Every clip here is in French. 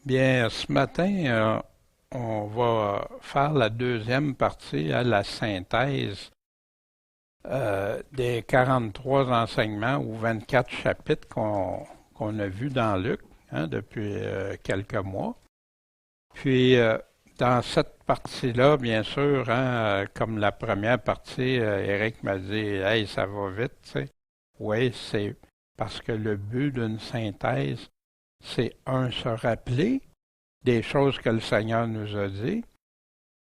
Bien, ce matin, on va faire la deuxième partie à la synthèse des 43 enseignements ou 24 chapitres qu'on a vus dans Luc depuis quelques mois. Puis, dans cette partie-là, bien sûr, comme la première partie, Eric m'a dit, Hey, ça va vite, tu sais. Oui, c'est parce que le but d'une synthèse, c'est se rappeler des choses que le Seigneur nous a dit,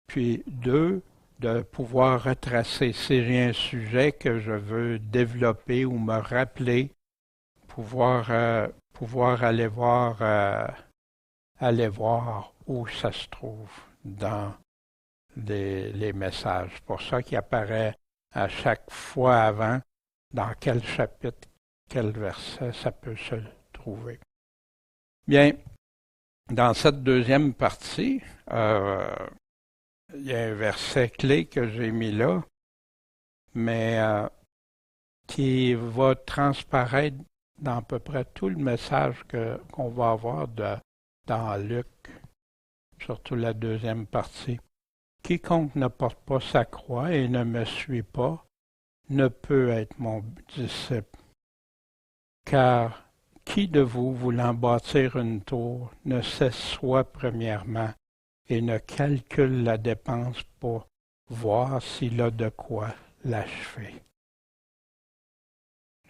puis deux, de pouvoir retracer si j'ai un sujet que je veux développer ou me rappeler, pouvoir aller voir où ça se trouve dans les messages. C'est pour ça qu'il apparaît à chaque fois avant dans quel chapitre, quel verset ça peut se trouver. Bien, dans cette deuxième partie, il y a un verset clé que j'ai mis là, mais qui va transparaître dans à peu près tout le message qu'on va avoir dans Luc, surtout la deuxième partie. Quiconque ne porte pas sa croix et ne me suit pas ne peut être mon disciple. Car qui de vous, voulant bâtir une tour, ne s'assoit premièrement et ne calcule la dépense pour voir s'il a de quoi l'achever.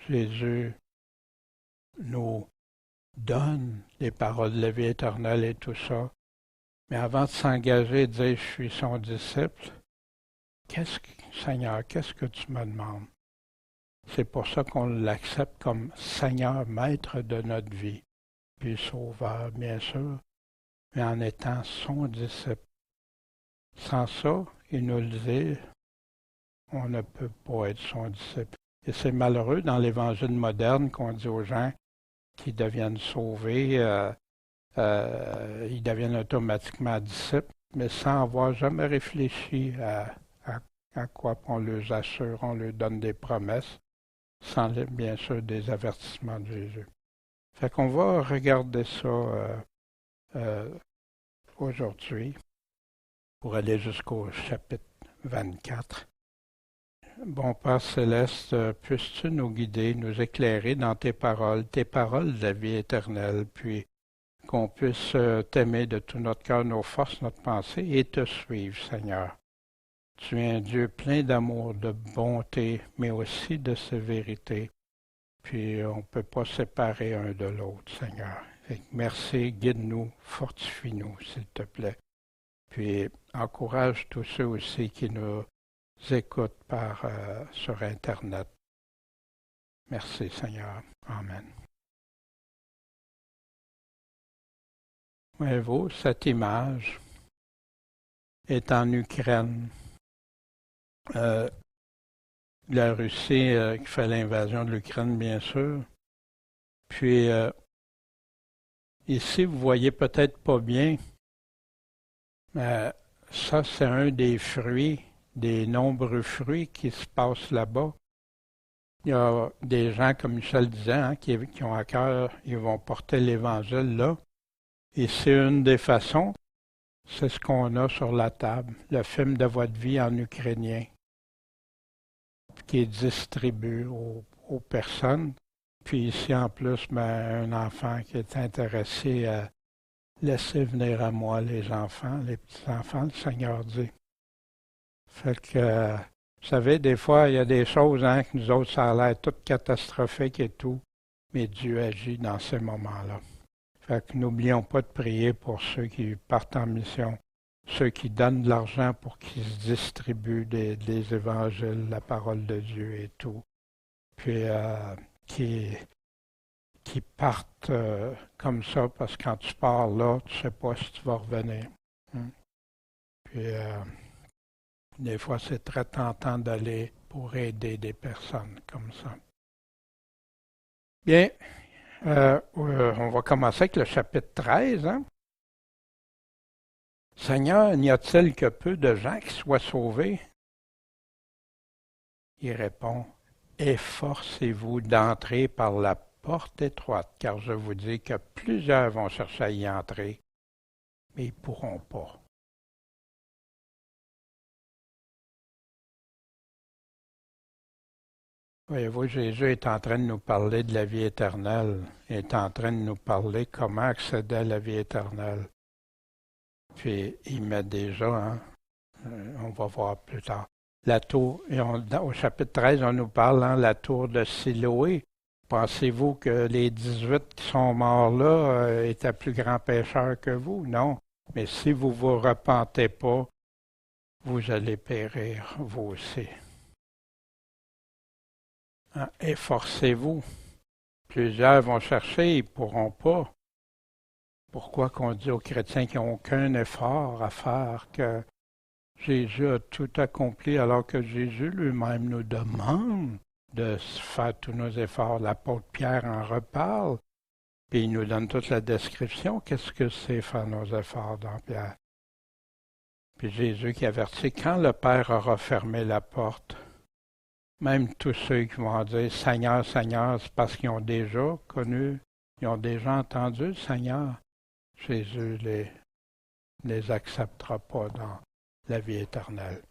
Jésus nous donne les paroles de la vie éternelle et tout ça, mais avant de s'engager et de dire je suis son disciple, Seigneur, qu'est-ce que tu me demandes? C'est pour ça qu'on l'accepte comme Seigneur, maître de notre vie, puis sauveur, bien sûr, mais en étant son disciple. Sans ça, il nous le dit, on ne peut pas être son disciple. Et c'est malheureux dans l'Évangile moderne qu'on dit aux gens qui deviennent sauvés, ils deviennent automatiquement disciples, mais sans avoir jamais réfléchi à quoi on leur assure, on leur donne des promesses, sans bien sûr des avertissements de Jésus. Fait qu'on va regarder ça aujourd'hui pour aller jusqu'au chapitre 24. Bon Père céleste, puisses-tu nous guider, nous éclairer dans tes paroles de la vie éternelle, puis qu'on puisse t'aimer de tout notre cœur, nos forces, notre pensée, et te suivre, Seigneur. Tu es un Dieu plein d'amour, de bonté, mais aussi de sévérité. Puis on ne peut pas séparer un de l'autre, Seigneur. Merci, guide-nous, fortifie-nous, s'il te plaît. Puis encourage tous ceux aussi qui nous écoutent sur Internet. Merci, Seigneur. Amen. Voyez-vous, cette image est en Ukraine. La Russie qui fait l'invasion de l'Ukraine, bien sûr. Puis, ici, vous voyez peut-être pas bien, mais ça, c'est un des fruits, des nombreux fruits qui se passent là-bas. Il y a des gens, comme Michel disait, qui ont à cœur, ils vont porter l'Évangile là. Et c'est une des façons, c'est ce qu'on a sur la table, le film de votre vie en ukrainien, qui est distribué aux personnes. Puis ici, en plus, un enfant qui est intéressé à laisser venir à moi les enfants, les petits-enfants, le Seigneur dit. Fait que, vous savez, des fois, il y a des choses que nous autres, ça a l'air tout catastrophique et tout, mais Dieu agit dans ces moments-là. Fait que n'oublions pas de prier pour ceux qui partent en mission, ceux qui donnent de l'argent pour qu'ils se distribuent des évangiles, la parole de Dieu et tout. Puis qui partent comme ça, parce que quand tu pars là, tu ne sais pas si tu vas revenir. Puis des fois, c'est très tentant d'aller pour aider des personnes comme ça. Bien, on va commencer avec le chapitre 13. Seigneur, n'y a-t-il que peu de gens qui soient sauvés? Il répond, efforcez-vous d'entrer par la porte étroite, car je vous dis que plusieurs vont chercher à y entrer mais ils ne pourront pas. Voyez-vous, Jésus est en train de nous parler de la vie éternelle. Il est en train de nous parler comment accéder à la vie éternelle. Puis il met déjà, hein, on va voir plus tard, la tour, au chapitre 13, on nous parle, hein, la tour de Siloé. Pensez-vous que les 18 qui sont morts là étaient plus grands pécheurs que vous? Non. Mais si vous ne vous repentez pas, vous allez périr, vous aussi. Hein? Efforcez-vous. Plusieurs vont chercher, ils ne pourront pas. Pourquoi qu'on dit aux chrétiens qu'ils n'ont aucun effort à faire, que Jésus a tout accompli, alors que Jésus lui-même nous demande de faire tous nos efforts. L'apôtre Pierre en reparle, puis il nous donne toute la description. Qu'est-ce que c'est faire nos efforts dans Pierre? Puis Jésus qui avertit, quand le Père aura fermé la porte, même tous ceux qui vont dire Seigneur, Seigneur, c'est parce qu'ils ont déjà connu, ils ont déjà entendu le Seigneur. Jésus les acceptera pas dans la vie éternelle.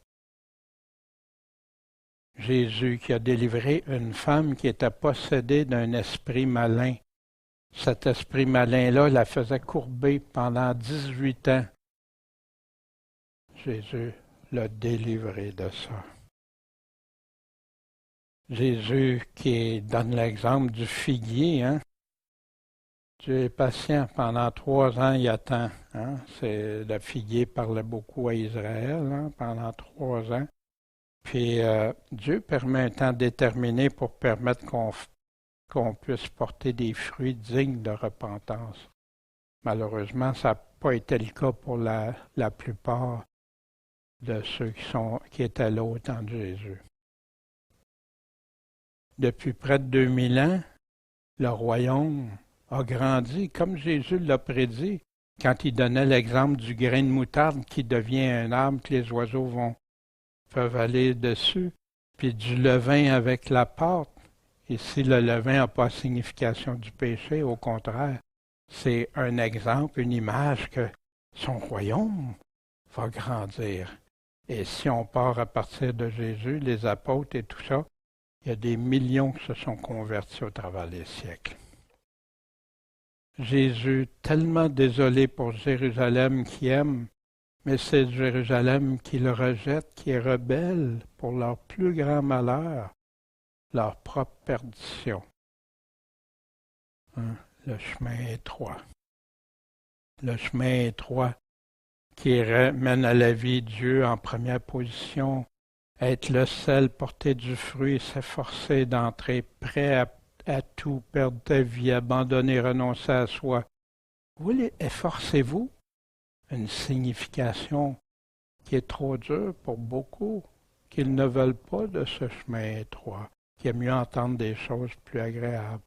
Jésus qui a délivré une femme qui était possédée d'un esprit malin. Cet esprit malin-là la faisait courber pendant 18 ans. Jésus l'a délivré de ça. Jésus qui donne l'exemple du figuier, hein? Dieu est patient. Pendant 3 ans, il attend. Hein? Le figuier parlait beaucoup à Israël, hein, pendant 3 ans. Puis Dieu permet un temps déterminé pour permettre qu'on puisse porter des fruits dignes de repentance. Malheureusement, ça n'a pas été le cas pour la plupart de ceux qui étaient là au temps de Jésus. Depuis près de 2000 ans, le royaume a grandi comme Jésus l'a prédit quand il donnait l'exemple du grain de moutarde qui devient un arbre que les oiseaux peuvent aller dessus, puis du levain avec la pâte. Ici, le levain n'a pas signification du péché, au contraire, c'est un exemple, une image que son royaume va grandir. Et si on part à partir de Jésus, les apôtres et tout ça, il y a des millions qui se sont convertis au travers des siècles. Jésus, tellement désolé pour Jérusalem qui aime, mais c'est Jérusalem qui le rejette, qui est rebelle pour leur plus grand malheur, leur propre perdition. Hein? Le chemin étroit. Le chemin étroit qui mène à la vie de Dieu en première position, être le seul, porter du fruit, s'efforcer d'entrer, prêt à tout, perdre ta vie, abandonner, renoncer à soi. Efforcez-vous. Une signification qui est trop dure pour beaucoup, qu'ils ne veulent pas de ce chemin étroit, qui aiment mieux entendre des choses plus agréables.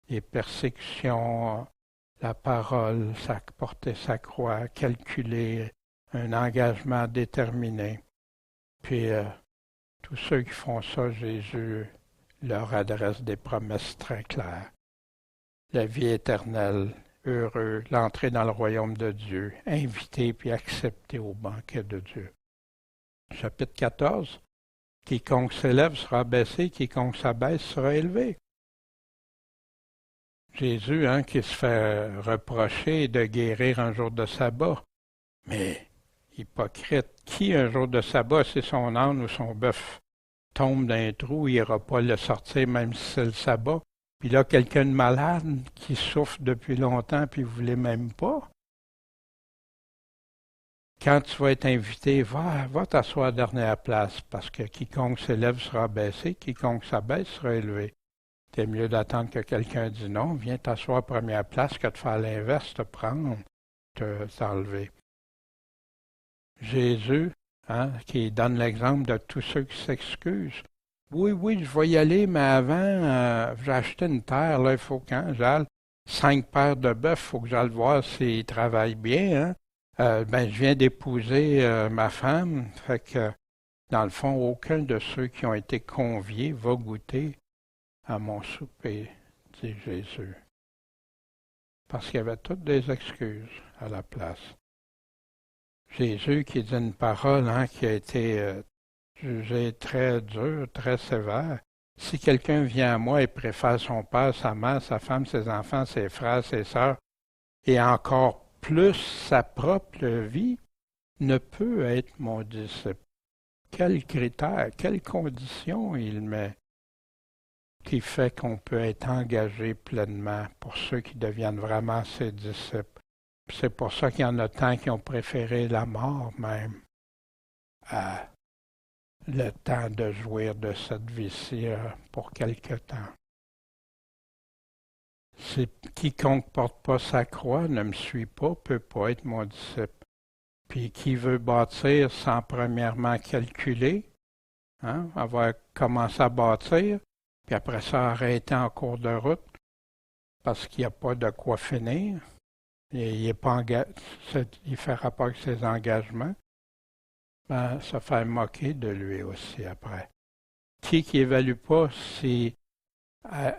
Les persécutions, la parole, porter sa croix, calculer, un engagement déterminé. Puis, tous ceux qui font ça, Jésus leur adresse des promesses très claires. La vie éternelle, heureux, l'entrée dans le royaume de Dieu, invité puis accepté au banquet de Dieu. Chapitre 14. Quiconque s'élève sera abaissé, quiconque s'abaisse sera élevé. Jésus, hein, qui se fait reprocher de guérir un jour de sabbat. Mais, hypocrite, qui un jour de sabbat, si son âne ou son bœuf tombe d'un trou, il n'ira pas le sortir même si c'est le sabbat? Puis là, quelqu'un de malade qui souffre depuis longtemps, puis vous ne voulez même pas. Quand tu vas être invité, va t'asseoir à la dernière place, parce que quiconque s'élève sera baissé, quiconque s'abaisse sera élevé. C'est mieux d'attendre que quelqu'un dise non, viens t'asseoir à la première place que de faire l'inverse, te prendre, t'enlever. Jésus, hein, qui donne l'exemple de tous ceux qui s'excusent. Oui, je vais y aller, mais avant, j'ai acheté une terre, là, il faut quand j'aille 5 paires de bœufs, il faut que j'aille voir s'ils travaillent bien, hein. Je viens d'épouser ma femme, fait que, dans le fond, aucun de ceux qui ont été conviés va goûter à mon souper, dit Jésus. Parce qu'il y avait toutes des excuses à la place. Jésus qui dit une parole qui a été jugée très dure, très sévère. Si quelqu'un vient à moi et préfère son père, sa mère, sa femme, ses enfants, ses frères, ses sœurs, et encore plus sa propre vie, ne peut être mon disciple. Quels critères, quelles conditions il met qui fait qu'on peut être engagé pleinement pour ceux qui deviennent vraiment ses disciples. C'est pour ça qu'il y en a tant qui ont préféré la mort même à le temps de jouir de cette vie-ci pour quelque temps. C'est quiconque porte pas sa croix, ne me suit pas, peut pas être mon disciple. Puis qui veut bâtir sans premièrement calculer, avoir commencé à bâtir, puis après ça arrêter en cours de route parce qu'il n'y a pas de quoi finir. Et il ne fera pas que ses engagements, ben, se faire moquer de lui aussi après. Qui évalue pas si,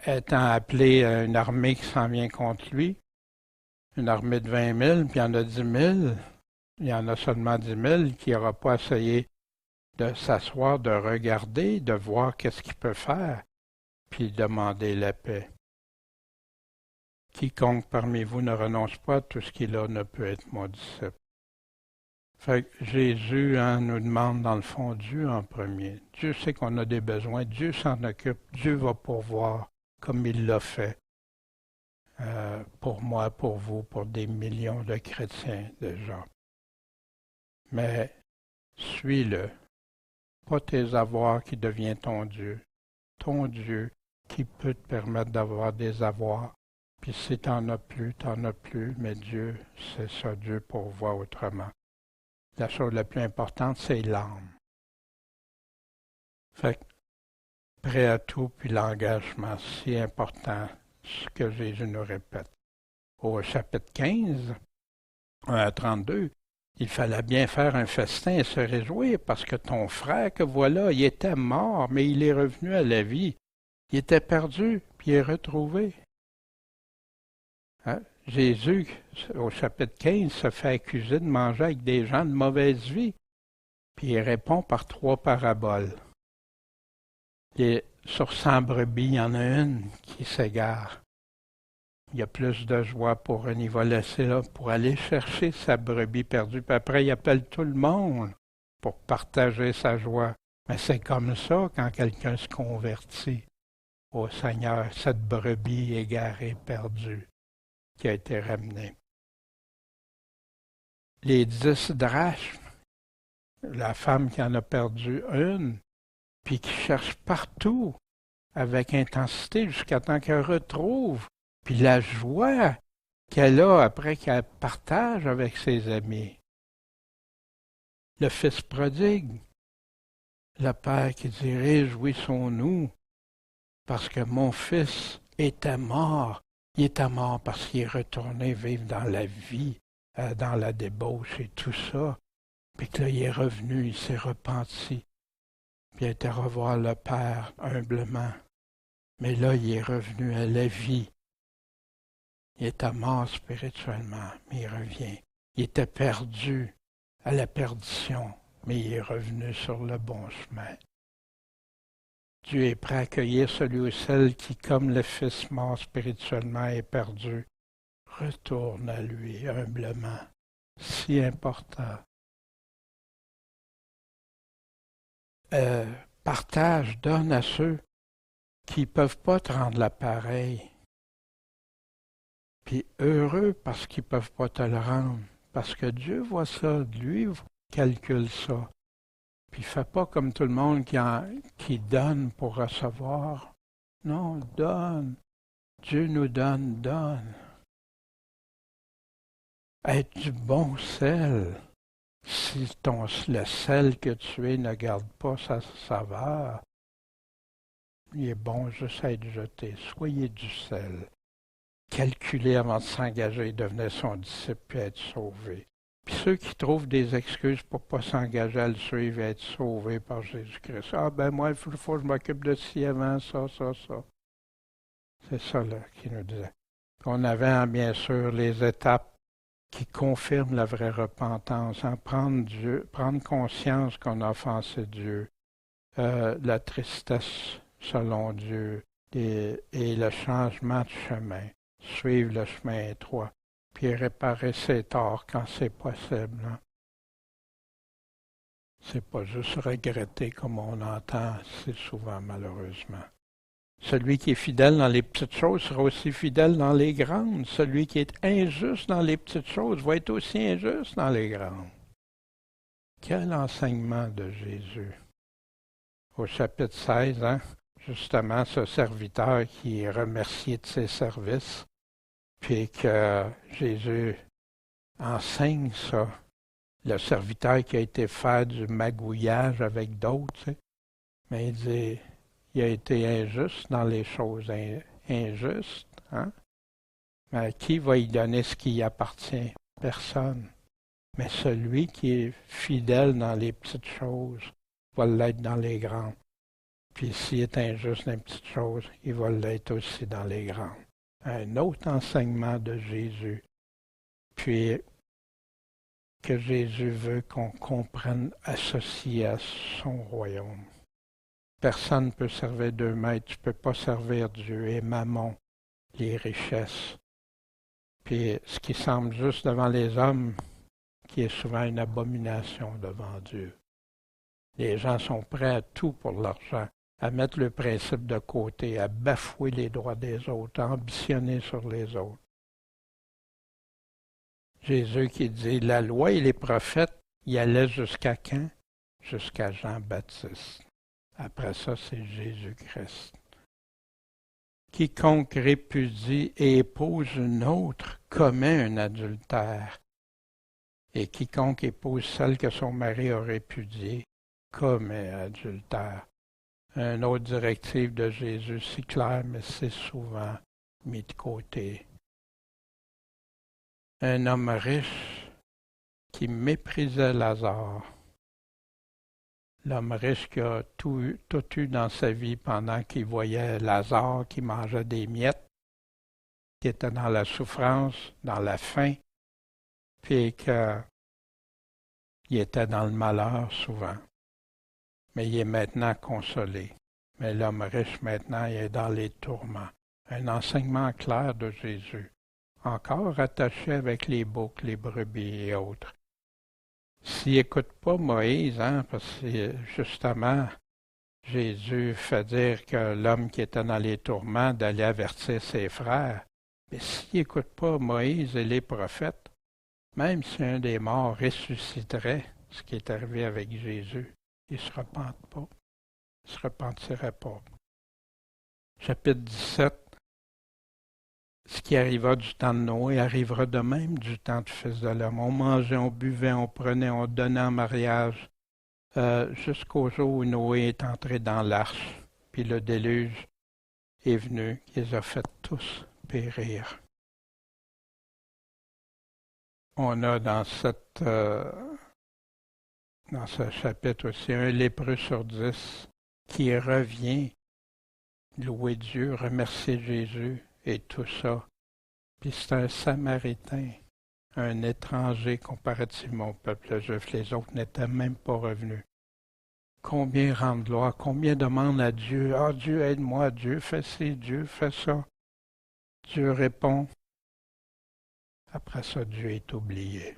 étant appelé à une armée qui s'en vient contre lui, une armée de 20 000, puis il y en a 10 000, il y en a seulement 10 000 qui n'aura pas essayé de s'asseoir, de regarder, de voir qu'est-ce qu'il peut faire, puis demander la paix. Quiconque parmi vous ne renonce pas à tout ce qu'il a ne peut être mon disciple. Fait que Jésus nous demande dans le fond Dieu en premier. Dieu sait qu'on a des besoins, Dieu s'en occupe, Dieu va pourvoir comme il l'a fait pour moi, pour vous, pour des millions de chrétiens déjà. Mais suis-le, pas tes avoirs qui devient ton Dieu qui peut te permettre d'avoir des avoirs. Puis si t'en as plus, mais Dieu, c'est ça, Dieu pourvoit autrement. La chose la plus importante, c'est l'âme. Fait que, prêt à tout, puis l'engagement, si important, ce que Jésus nous répète. Au chapitre 15, 1 à 32, il fallait bien faire un festin et se réjouir parce que ton frère que voilà, il était mort, mais il est revenu à la vie. Il était perdu, puis il est retrouvé. Jésus, au chapitre 15, se fait accuser de manger avec des gens de mauvaise vie. Puis il répond par 3 paraboles. Et sur 100 brebis, il y en a une qui s'égare. Il y a plus de joie pour un, il va laisser là pour aller chercher sa brebis perdue. Puis après, il appelle tout le monde pour partager sa joie. Mais c'est comme ça quand quelqu'un se convertit au Seigneur, cette brebis égarée, perdue, qui a été ramenée. Les 10 drachmes, la femme qui en a perdu une, puis qui cherche partout avec intensité jusqu'à temps qu'elle retrouve, puis la joie qu'elle a après qu'elle partage avec ses amis. Le fils prodigue, le père qui dit « Réjouissons-nous, parce que mon fils était mort. Il était mort parce qu'il est retourné vivre dans la vie, dans la débauche et tout ça. Puis que là, il est revenu, il s'est repenti. Puis il a été revoir le Père humblement. Mais là, il est revenu à la vie. Il était mort spirituellement, mais il revient. Il était perdu à la perdition, mais il est revenu sur le bon chemin. Dieu est prêt à accueillir celui ou celle qui, comme le Fils mort spirituellement, est perdu. Retourne à lui humblement. Si important. Partage, donne à ceux qui ne peuvent pas te rendre l'appareil. Puis heureux parce qu'ils ne peuvent pas te le rendre. Parce que Dieu voit ça, lui calcule ça. Puis fais pas comme tout le monde qui donne pour recevoir. Non, donne. Dieu nous donne. Être du bon sel. Si le sel que tu es ne garde pas sa saveur, il est bon juste à être jeté. Soyez du sel. Calculez avant de s'engager et devenir son disciple puis être sauvé. Puis ceux qui trouvent des excuses pour ne pas s'engager à le suivre et être sauvés par Jésus-Christ. Ah ben moi, il faut que je m'occupe de ci avant, ça. C'est ça là qu'il nous disait. On avait bien sûr les étapes qui confirme la vraie repentance, hein, prendre conscience qu'on a offensé Dieu, la tristesse selon Dieu et le changement de chemin, suivre le chemin étroit, puis réparer ses torts quand c'est possible. Hein. C'est pas juste regretter comme on entend si souvent malheureusement. Celui qui est fidèle dans les petites choses sera aussi fidèle dans les grandes. Celui qui est injuste dans les petites choses va être aussi injuste dans les grandes. Quel enseignement de Jésus! Au chapitre 16, hein, justement, ce serviteur qui est remercié de ses services, puis que Jésus enseigne ça. Le serviteur qui a été faire du magouillage avec d'autres, tu sais, mais il dit, il a été injuste dans les choses injustes. Hein? Mais qui va y donner ce qui y appartient? Personne. Mais celui qui est fidèle dans les petites choses va l'être dans les grandes. Puis s'il est injuste dans les petites choses, il va l'être aussi dans les grandes. Un autre enseignement de Jésus. Puis que Jésus veut qu'on comprenne associé à son royaume. Personne ne peut servir deux maîtres. Tu ne peux pas servir Dieu et Mammon, les richesses. Puis ce qui semble juste devant les hommes, qui est souvent une abomination devant Dieu. Les gens sont prêts à tout pour l'argent, à mettre le principe de côté, à bafouer les droits des autres, à ambitionner sur les autres. Jésus qui dit, la loi et les prophètes, y allaient jusqu'à quand? Jusqu'à Jean-Baptiste. Après ça, c'est Jésus-Christ. Quiconque répudie et épouse une autre commet un adultère. Et quiconque épouse celle que son mari a répudiée commet adultère. Une autre directive de Jésus, c'est clair, mais c'est souvent mis de côté. Un homme riche qui méprisait Lazare. L'homme riche qui a tout eu dans sa vie pendant qu'il voyait Lazare qui mangeait des miettes, qui était dans la souffrance, dans la faim, puis qu'il était dans le malheur souvent. Mais il est maintenant consolé. Mais l'homme riche maintenant, il est dans les tourments. Un enseignement clair de Jésus. Encore attaché avec les boucs, les brebis et autres. S'il n'écoute pas Moïse, hein, parce que justement, Jésus fait dire que l'homme qui était dans les tourments d'aller avertir ses frères. Mais s'il n'écoute pas Moïse et les prophètes, même si un des morts ressusciterait, ce qui est arrivé avec Jésus, il ne se repente pas. Il ne se repentirait pas. Chapitre 17. Ce qui arriva du temps de Noé arrivera de même du temps du Fils de l'homme. On mangeait, on buvait, on prenait, on donnait en mariage, jusqu'au jour où Noé est entré dans l'arche, puis le déluge est venu, qui les a fait tous périr. On a dans ce chapitre aussi un lépreux sur 10 qui revient louer Dieu, remercier Jésus et tout ça. Puis c'est un Samaritain, un étranger comparativement au peuple juif. Les autres n'étaient même pas revenus. Combien rendent gloire, combien demandent à Dieu, « Ah, Dieu, aide-moi, Dieu, fais ci, Dieu, fais ça. » Dieu répond. Après ça, Dieu est oublié.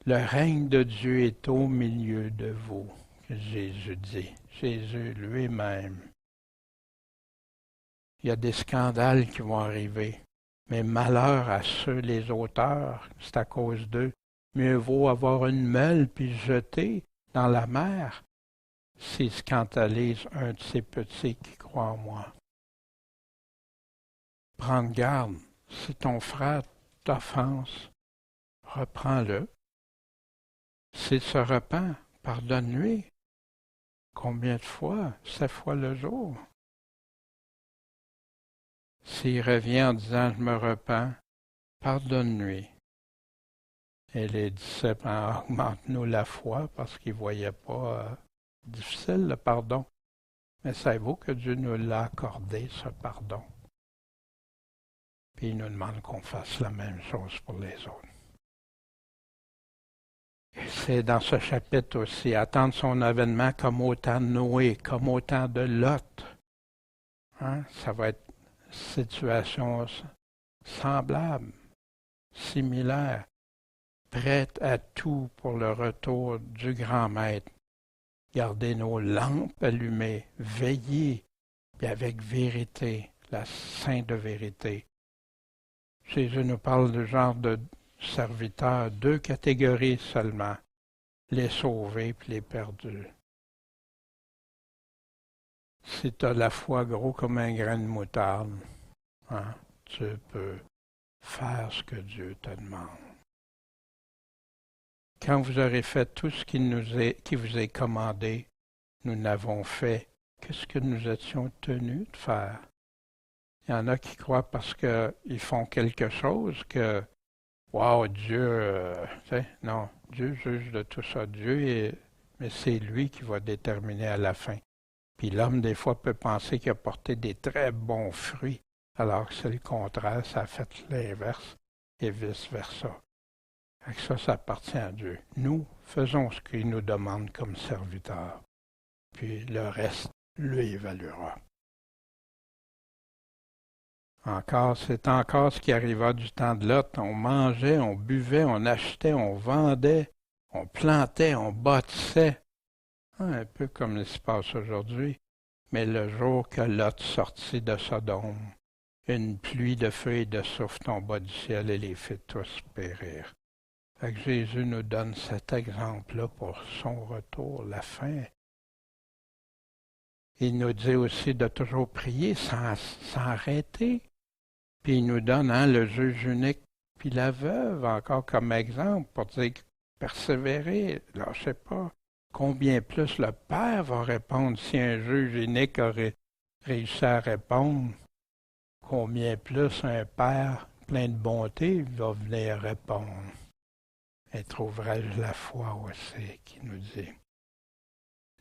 Le règne de Dieu est au milieu de vous, que Jésus dit. Jésus lui-même. Il y a des scandales qui vont arriver. Mais malheur à ceux, les auteurs, c'est à cause d'eux. Mieux vaut avoir une meule puis jeter dans la mer s'il scandalise un de ces petits qui croient en moi. Prends garde, si ton frère t'offense, reprends-le. S'il se repent, pardonne-lui. Combien de fois? 7 fois le jour. S'il revient en disant « Je me repens », pardonne-lui. Et les disciples augmentent-nous la foi parce qu'ils ne voyaient pas difficile le pardon. Mais savez-vous que Dieu nous l'a accordé, ce pardon? Puis il nous demande qu'on fasse la même chose pour les autres. Et c'est dans ce chapitre aussi, attendre son avènement comme au temps de Noé, comme au temps de Lot. Hein? Ça va être une situation semblable, similaire, prête à tout pour le retour du grand maître. Gardez nos lampes allumées, veillez, puis avec vérité, la sainte vérité. Jésus nous parle du genre de serviteurs, deux catégories seulement, les sauvés puis les perdus. Si tu as la foi gros comme un grain de moutarde, hein, tu peux faire ce que Dieu te demande. Quand vous aurez fait tout ce qui vous est commandé, nous n'avons fait que ce que nous étions tenus de faire. Il y en a qui croient parce qu'ils font quelque chose que, wow, Dieu, non, Dieu juge de tout ça. Mais c'est lui qui va déterminer à la fin. Puis l'homme, des fois, peut penser qu'il a porté des très bons fruits, alors que c'est le contraire, ça a fait l'inverse et vice-versa. Ça appartient à Dieu. Nous faisons ce qu'il nous demande comme serviteurs, puis le reste, lui évaluera. C'est encore ce qui arriva du temps de Lot. On mangeait, on buvait, on achetait, on vendait, on plantait, on bâtissait. Un peu comme il se passe aujourd'hui. Mais le jour que Lot sortit de Sodome, une pluie de feu et de souffle tomba du ciel et les fit tous périr. Fait que Jésus nous donne cet exemple-là pour son retour, la fin. Il nous dit aussi de toujours prier sans arrêter. Puis il nous donne le juge unique, puis la veuve encore comme exemple pour dire persévérer. Là, je ne sais pas combien plus le Père va répondre si un juge unique aurait réussi à répondre. Combien plus un Père plein de bonté va venir répondre. Et trouverai-je la foi aussi qui nous dit.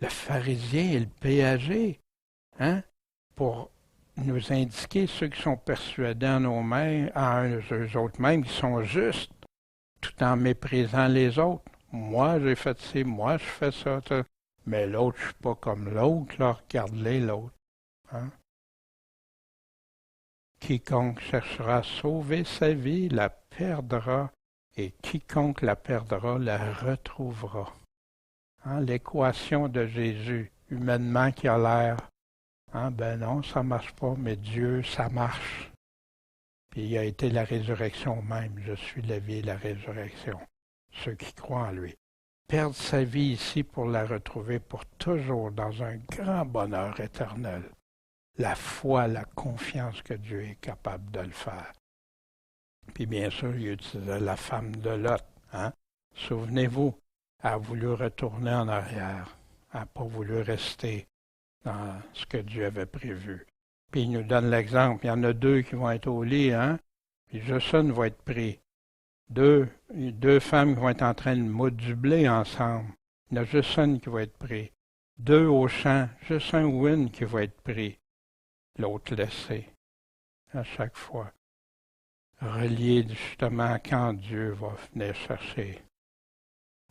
Le pharisien et le péager, pour nous indiquer ceux qui sont persuadés en eux-mêmes, en eux autres mêmes, qui sont justes, tout en méprisant les autres. Moi, j'ai fait ci, moi, je fais ça, mais l'autre, je ne suis pas comme l'autre, là, regarde-les, l'autre. Hein? Quiconque cherchera à sauver sa vie la perdra, et quiconque la perdra la retrouvera. Hein? L'équation de Jésus, humainement qui a l'air, ben non, ça ne marche pas, mais Dieu, ça marche. Puis il a été la résurrection même. Je suis la vie et la résurrection. Ceux qui croient en lui. Perdre sa vie ici pour la retrouver pour toujours dans un grand bonheur éternel. La foi, la confiance que Dieu est capable de le faire. Puis bien sûr, il utilisait la femme de Lot. Souvenez-vous, elle a voulu retourner en arrière. Elle n'a pas voulu rester dans ce que Dieu avait prévu. Puis il nous donne l'exemple. Il y en a deux qui vont être au lit, puis juste une va être pris. Deux femmes qui vont être en train de moudre du blé ensemble. Il y en a juste une qui va être pris. Deux au champ, juste un ou une qui va être pris. L'autre laissé. À chaque fois. Relié justement quand Dieu va venir chercher.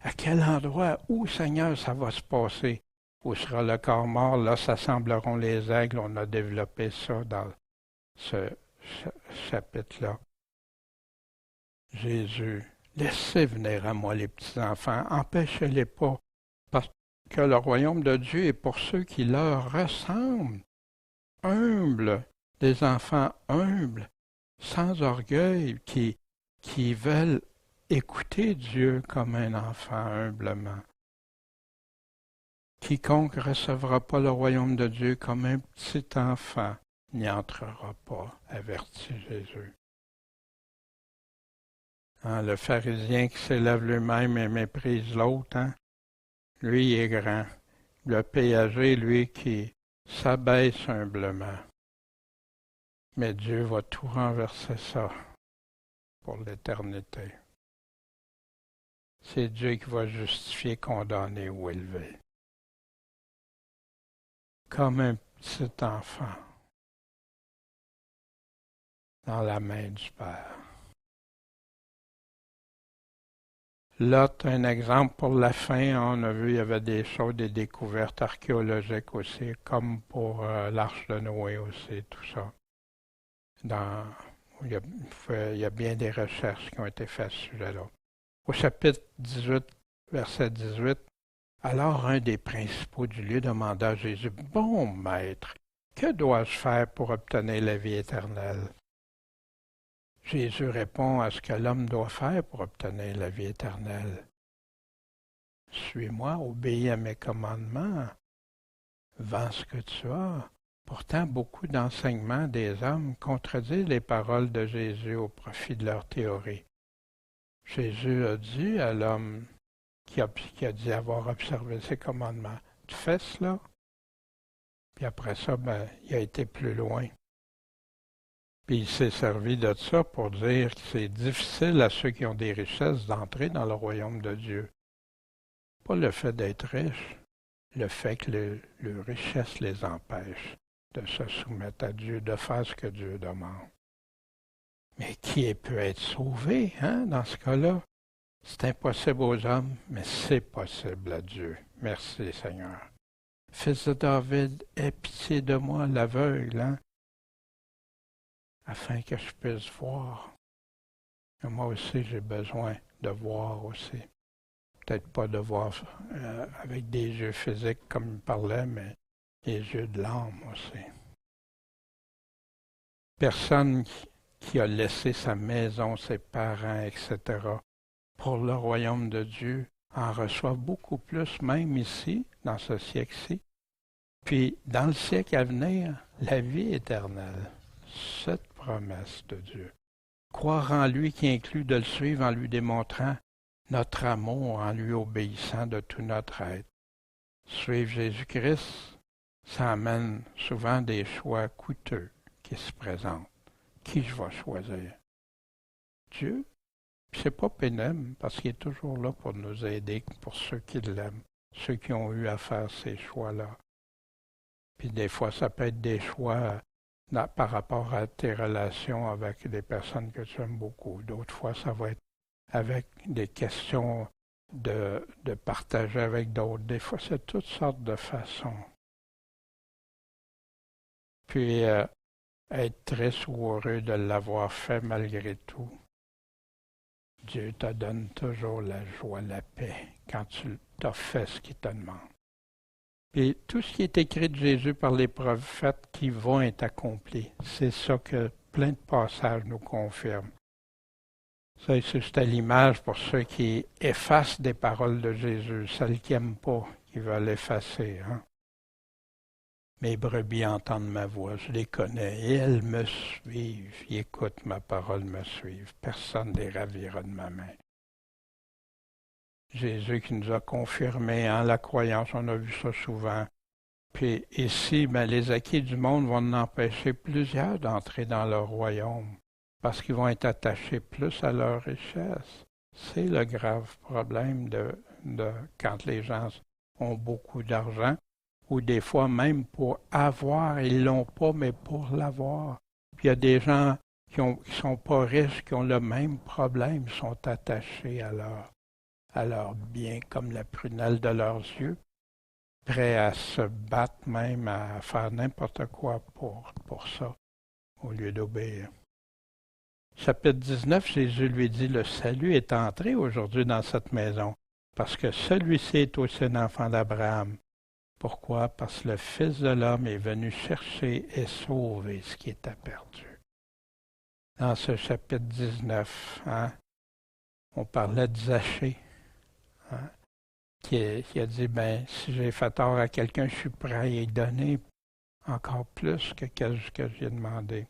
À quel endroit, où Seigneur, ça va se passer? Où sera le corps mort? Là, s'assembleront les aigles. On a développé ça dans ce chapitre-là. Jésus, laissez venir à moi les petits-enfants, empêchez-les pas, parce que le royaume de Dieu est pour ceux qui leur ressemblent, humbles, des enfants humbles, sans orgueil, qui veulent écouter Dieu comme un enfant humblement. Quiconque recevra pas le royaume de Dieu comme un petit enfant n'y entrera pas, avertit Jésus. Le pharisien qui s'élève lui-même et méprise l'autre, lui il est grand. Le péager, lui, qui s'abaisse humblement. Mais Dieu va tout renverser ça pour l'éternité. C'est Dieu qui va justifier, condamner ou élever. Comme un petit enfant. dans la main du Père. Lot, un exemple pour la fin, on a vu il y avait des choses, des découvertes archéologiques aussi, comme pour l'Arche de Noé aussi, tout ça. Il y a bien des recherches qui ont été faites à ce sujet-là. Au chapitre 18, verset 18, alors un des principaux du lieu demanda à Jésus, « Bon maître, que dois-je faire pour obtenir la vie éternelle? » Jésus répond à ce que l'homme doit faire pour obtenir la vie éternelle. « Suis-moi, obéis à mes commandements, vends ce que tu as. » Pourtant, beaucoup d'enseignements des hommes contredisent les paroles de Jésus au profit de leur théorie. Jésus a dit à l'homme qui a dit avoir observé ses commandements, « Tu fais cela? » Puis après ça, il a été plus loin. Puis il s'est servi de ça pour dire que c'est difficile à ceux qui ont des richesses d'entrer dans le royaume de Dieu. Pas le fait d'être riche, le fait que le richesse les empêche de se soumettre à Dieu, de faire ce que Dieu demande. Mais qui peut être sauvé, dans ce cas-là? C'est impossible aux hommes, mais c'est possible à Dieu. Merci Seigneur. Fils de David, aie pitié de moi, l'aveugle, afin que je puisse voir. Et moi aussi, j'ai besoin de voir aussi. Peut-être pas de voir avec des yeux physiques comme il parlait, mais les yeux de l'âme aussi. Personne qui a laissé sa maison, ses parents, etc., pour le royaume de Dieu, en reçoit beaucoup plus, même ici, dans ce siècle-ci. Puis, dans le siècle à venir, la vie éternelle, cette promesse de Dieu. Croire en lui qui inclut de le suivre en lui démontrant notre amour, en lui obéissant de tout notre être. Suivre Jésus-Christ, ça amène souvent des choix coûteux qui se présentent. Qui je vais choisir? Dieu? Puis c'est pas pénible parce qu'il est toujours là pour nous aider, pour ceux qui l'aiment, ceux qui ont eu à faire ces choix-là. Puis des fois, ça peut être des choix par rapport à tes relations avec des personnes que tu aimes beaucoup. D'autres fois, ça va être avec des questions de partager avec d'autres. Des fois, c'est toutes sortes de façons. Puis, être triste ou heureux de l'avoir fait malgré tout. Dieu te donne toujours la joie, la paix, quand tu as fait ce qu'il te demande. Puis tout ce qui est écrit de Jésus par les prophètes qui vont être accomplis, c'est ça que plein de passages nous confirment. Ça, c'est juste à l'image pour ceux qui effacent des paroles de Jésus, celles qui n'aiment pas, qui veulent effacer. Mes brebis entendent ma voix, je les connais, et elles me suivent, ils écoutent ma parole, me suivent. Personne ne les ravira de ma main. Jésus qui nous a confirmé la croyance, on a vu ça souvent. Puis ici, les acquis du monde vont en empêcher plusieurs d'entrer dans leur royaume, parce qu'ils vont être attachés plus à leur richesse. C'est le grave problème de quand les gens ont beaucoup d'argent, ou des fois même pour avoir, ils l'ont pas, mais pour l'avoir. Puis il y a des gens qui sont pas riches, qui ont le même problème, sont attachés à leur bien comme la prunelle de leurs yeux, prêts à se battre même, à faire n'importe quoi pour ça, au lieu d'obéir. Chapitre 19, Jésus lui dit, « Le salut est entré aujourd'hui dans cette maison, parce que celui-ci est aussi un enfant d'Abraham. » Pourquoi? Parce que le Fils de l'homme est venu chercher et sauver ce qui était perdu. Dans ce chapitre 19, on parlait de Zachée, qui a dit, si j'ai fait tort à quelqu'un, je suis prêt à y donner encore plus que ce que j'ai demandé.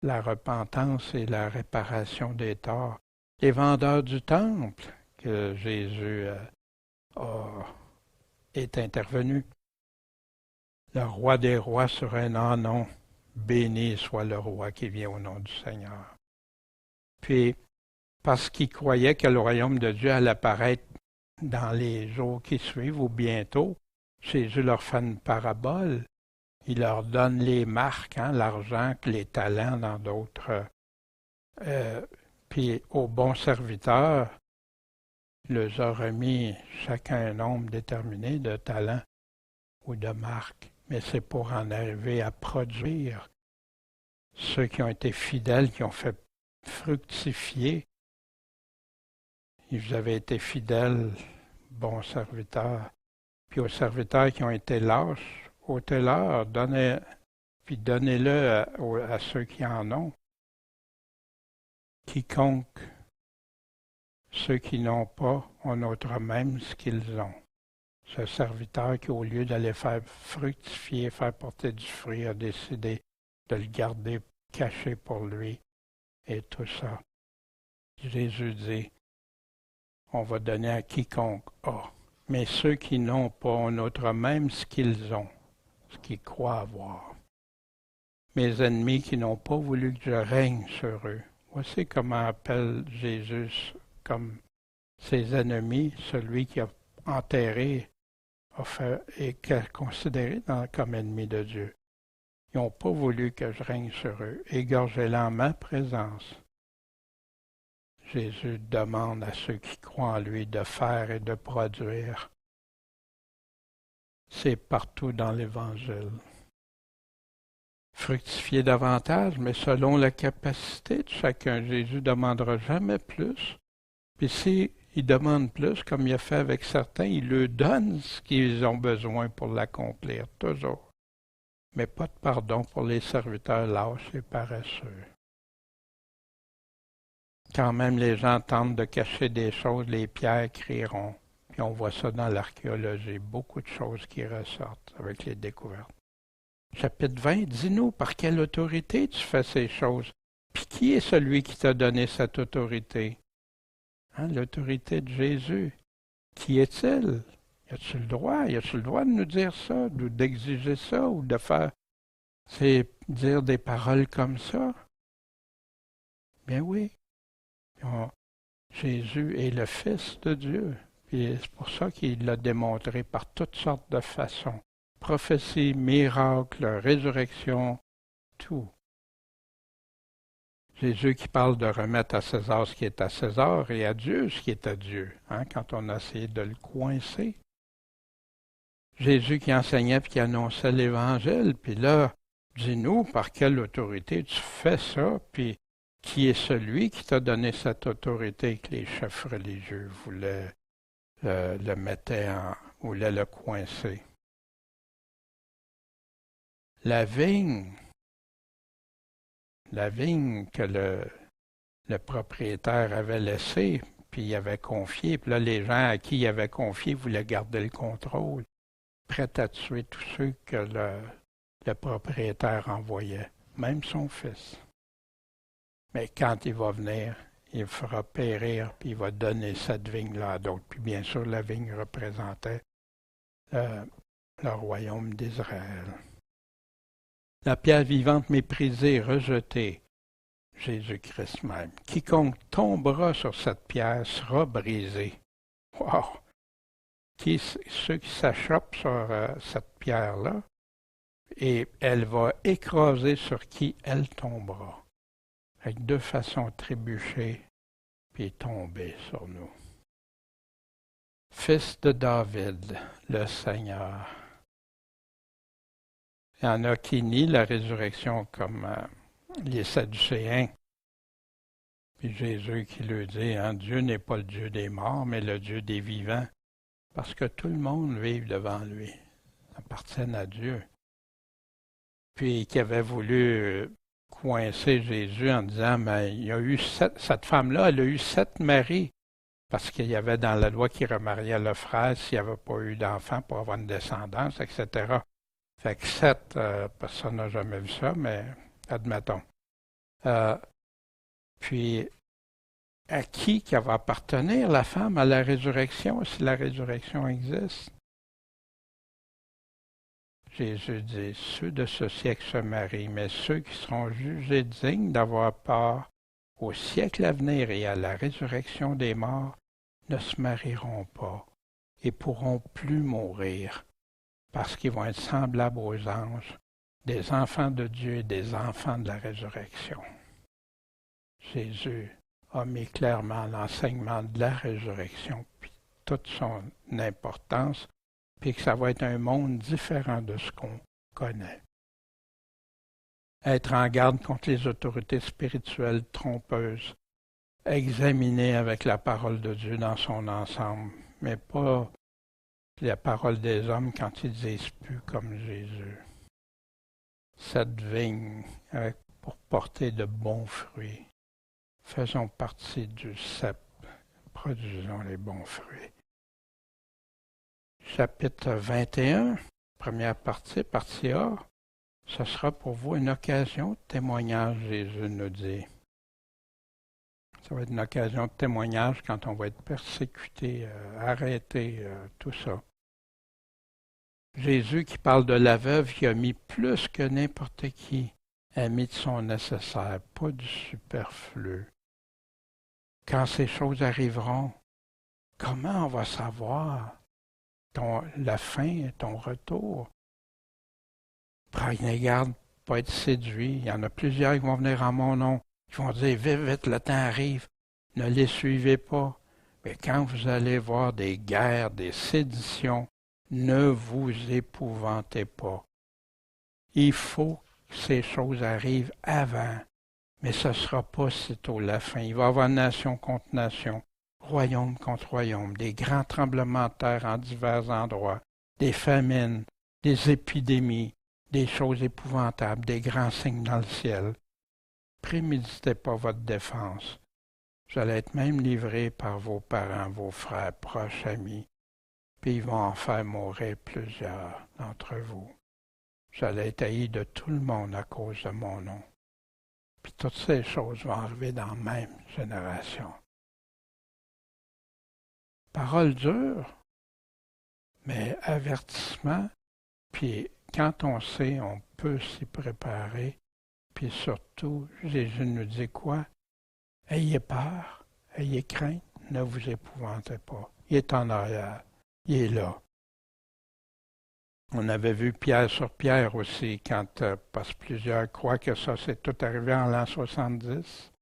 La repentance et la réparation des torts. Les vendeurs du temple que Jésus est intervenu. Le roi des rois sur un non, béni soit le roi qui vient au nom du Seigneur. Puis, parce qu'ils croyaient que le royaume de Dieu allait apparaître dans les jours qui suivent ou bientôt, Jésus leur fait une parabole. il leur donne les marques, hein, l'argent, les talents dans d'autres. Puis aux bons serviteurs, il leur a remis chacun un nombre déterminé de talents ou de marques. Mais c'est pour en arriver à produire ceux qui ont été fidèles, qui ont fait fructifier. Ils avaient été fidèles, bons serviteurs. Puis aux serviteurs qui ont été lâches, ôtez-leur, puis donnez-le à ceux qui en ont. Quiconque, ceux qui n'ont pas, on ôtera même ce qu'ils ont. Ce serviteur qui, au lieu d'aller faire fructifier, faire porter du fruit, a décidé de le garder caché pour lui et tout ça. Jésus dit, on va donner à quiconque a. Mais ceux qui n'ont pas, on ôtera même ce qu'ils ont, ce qu'ils croient avoir. Mes ennemis qui n'ont pas voulu que je règne sur eux. Voici comment appelle Jésus comme ses ennemis, celui qui a enterré et qui est considéré comme ennemi de Dieu. Ils n'ont pas voulu que je règne sur eux. Égorgez-les en ma présence. Jésus demande à ceux qui croient en lui de faire et de produire. C'est partout dans l'Évangile. Fructifier davantage, mais selon la capacité de chacun. Jésus ne demandera jamais plus. Puis s'il demande plus, comme il a fait avec certains, il leur donne ce qu'ils ont besoin pour l'accomplir, toujours. Mais pas de pardon pour les serviteurs lâches et paresseux. Quand même les gens tentent de cacher des choses, les pierres crieront. Puis on voit ça dans l'archéologie, beaucoup de choses qui ressortent avec les découvertes. Chapitre 20, dis-nous par quelle autorité tu fais ces choses. Puis qui est celui qui t'a donné cette autorité? Hein, l'autorité de Jésus. Qui est-il? Y a-t-il le droit? Y a-t-il le droit de nous dire ça, ou d'exiger ça, ou de faire, dire des paroles comme ça? Bien oui. Jésus est le Fils de Dieu. Et c'est pour ça qu'il l'a démontré par toutes sortes de façons. Prophétie, miracle, résurrection, tout. Jésus qui parle de remettre à César ce qui est à César et à Dieu ce qui est à Dieu, hein, quand on a essayé de le coincer. Jésus qui enseignait et qui annonçait l'Évangile, puis là, dis-nous par quelle autorité tu fais ça, puis qui est celui qui t'a donné cette autorité que les chefs religieux voulaient le mettre voulaient le coincer. La vigne que le propriétaire avait laissée, puis il avait confié, puis là les gens à qui il avait confié voulaient garder le contrôle, prêts à tuer tous ceux que le propriétaire envoyait, même son fils. Mais quand il va venir, il fera périr, puis il va donner cette vigne-là à d'autres. Puis bien sûr, la vigne représentait le royaume d'Israël. La pierre vivante méprisée, rejetée, Jésus-Christ même. Quiconque tombera sur cette pierre sera brisé. Wow! Ceux qui s'achoppent sur cette pierre-là, et elle va écraser sur qui elle tombera. Avec deux façons trébucher, puis tomber sur nous. Fils de David, le Seigneur. Il y en a qui nient la résurrection comme les Sadducéens. Puis Jésus qui leur dit, hein, Dieu n'est pas le Dieu des morts, mais le Dieu des vivants. Parce que tout le monde vit devant lui, appartiennent à Dieu. Puis qui avait voulu coincer Jésus en disant, mais il y a eu cette femme-là, elle a eu 7 maris. Parce qu'il y avait dans la loi qui remariait le frère s'il n'y avait pas eu d'enfant pour avoir une descendance, etc. Fait que 7, personne n'a jamais vu ça, mais admettons. Puis, à qui va appartenir la femme à la résurrection, si la résurrection existe? Jésus dit, ceux de ce siècle se marient, mais ceux qui seront jugés dignes d'avoir part au siècle à venir et à la résurrection des morts ne se marieront pas et pourront plus mourir, parce qu'ils vont être semblables aux anges des enfants de Dieu et des enfants de la résurrection. Jésus a mis clairement l'enseignement de la résurrection, puis toute son importance, puis que ça va être un monde différent de ce qu'on connaît. Être en garde contre les autorités spirituelles trompeuses, examiner avec la parole de Dieu dans son ensemble, mais pas la parole des hommes quand ils disent plus comme Jésus. Cette vigne pour porter de bons fruits. Faisons partie du cep, produisons les bons fruits. Chapitre 21, première partie, partie A, ce sera pour vous une occasion de témoignage, Jésus nous dit. Ça va être une occasion de témoignage quand on va être persécuté, arrêté, tout ça. Jésus qui parle de la veuve qui a mis plus que n'importe qui, a mis de son nécessaire, pas du superflu. Quand ces choses arriveront, comment on va savoir la fin, ton retour? Prenez garde, pas être séduit. Il y en a plusieurs qui vont venir en mon nom, qui vont dire, vite, vite, le temps arrive. Ne les suivez pas. Mais quand vous allez voir des guerres, des séditions, ne vous épouvantez pas. Il faut que ces choses arrivent avant, mais ce ne sera pas sitôt la fin. Il va y avoir nation contre nation, royaume contre royaume, des grands tremblements de terre en divers endroits, des famines, des épidémies, des choses épouvantables, des grands signes dans le ciel. Préméditez pas votre défense. Vous allez être même livré par vos parents, vos frères, proches, amis, puis ils vont en faire mourir plusieurs d'entre vous. Vous allez être haïs de tout le monde à cause de mon nom. Puis toutes ces choses vont arriver dans la même génération. Parole dure, mais avertissement, puis quand on sait, on peut s'y préparer. Puis surtout, Jésus nous dit quoi? Ayez peur, ayez crainte, ne vous épouvantez pas. Il est en arrière, il est là. On avait vu Pierre sur Pierre aussi, parce que plusieurs croient que ça c'est tout arrivé en l'an 70.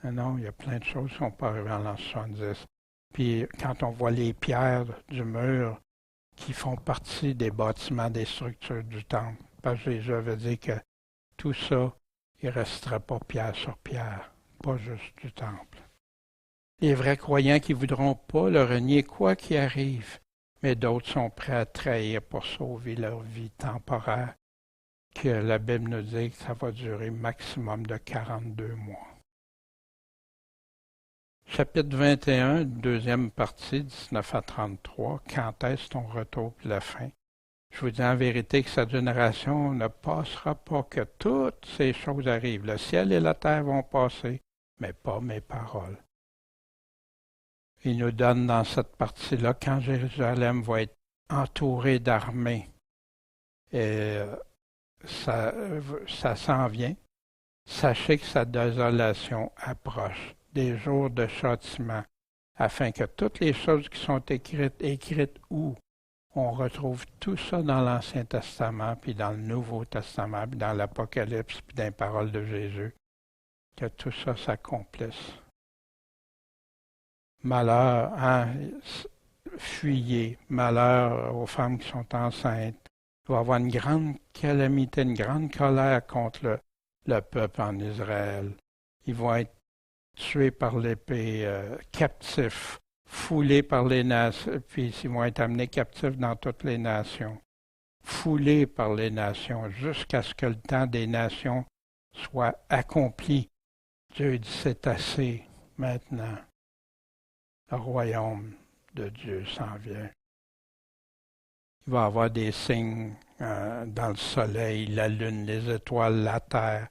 Mais non, il y a plein de choses qui ne sont pas arrivées en l'an 70. Puis quand on voit les pierres du mur qui font partie des bâtiments, des structures du temple, parce que Jésus avait dit que tout ça, il ne resterait pas pierre sur pierre, pas juste du temple. Les vrais croyants qui ne voudront pas le renier quoi qu'il arrive, mais d'autres sont prêts à trahir pour sauver leur vie temporaire, que la Bible nous dit que ça va durer maximum de 42 mois. Chapitre 21, deuxième partie, 19 à 33, quand est-ce ton retour pour la fin? Je vous dis en vérité que cette génération ne passera pas que toutes ces choses arrivent. Le ciel et la terre vont passer, mais pas mes paroles. Il nous donne dans cette partie-là, quand Jérusalem va être entourée d'armées, et ça s'en vient, sachez que sa désolation approche, des jours de châtiment, afin que toutes les choses qui sont écrites où on retrouve tout ça dans l'Ancien Testament, puis dans le Nouveau Testament, puis dans l'Apocalypse, puis dans les paroles de Jésus, que tout ça s'accomplisse. Malheur, fuyez, malheur aux femmes qui sont enceintes. Il va y avoir une grande calamité, une grande colère contre le peuple en Israël. Ils vont être tués par l'épée, captifs, foulés par les nations, puis ils vont être amenés captifs dans toutes les nations, foulés par les nations, jusqu'à ce que le temps des nations soit accompli. Dieu dit, c'est assez maintenant. Le royaume de Dieu s'en vient. Il va y avoir des signes dans le soleil, la lune, les étoiles, la terre.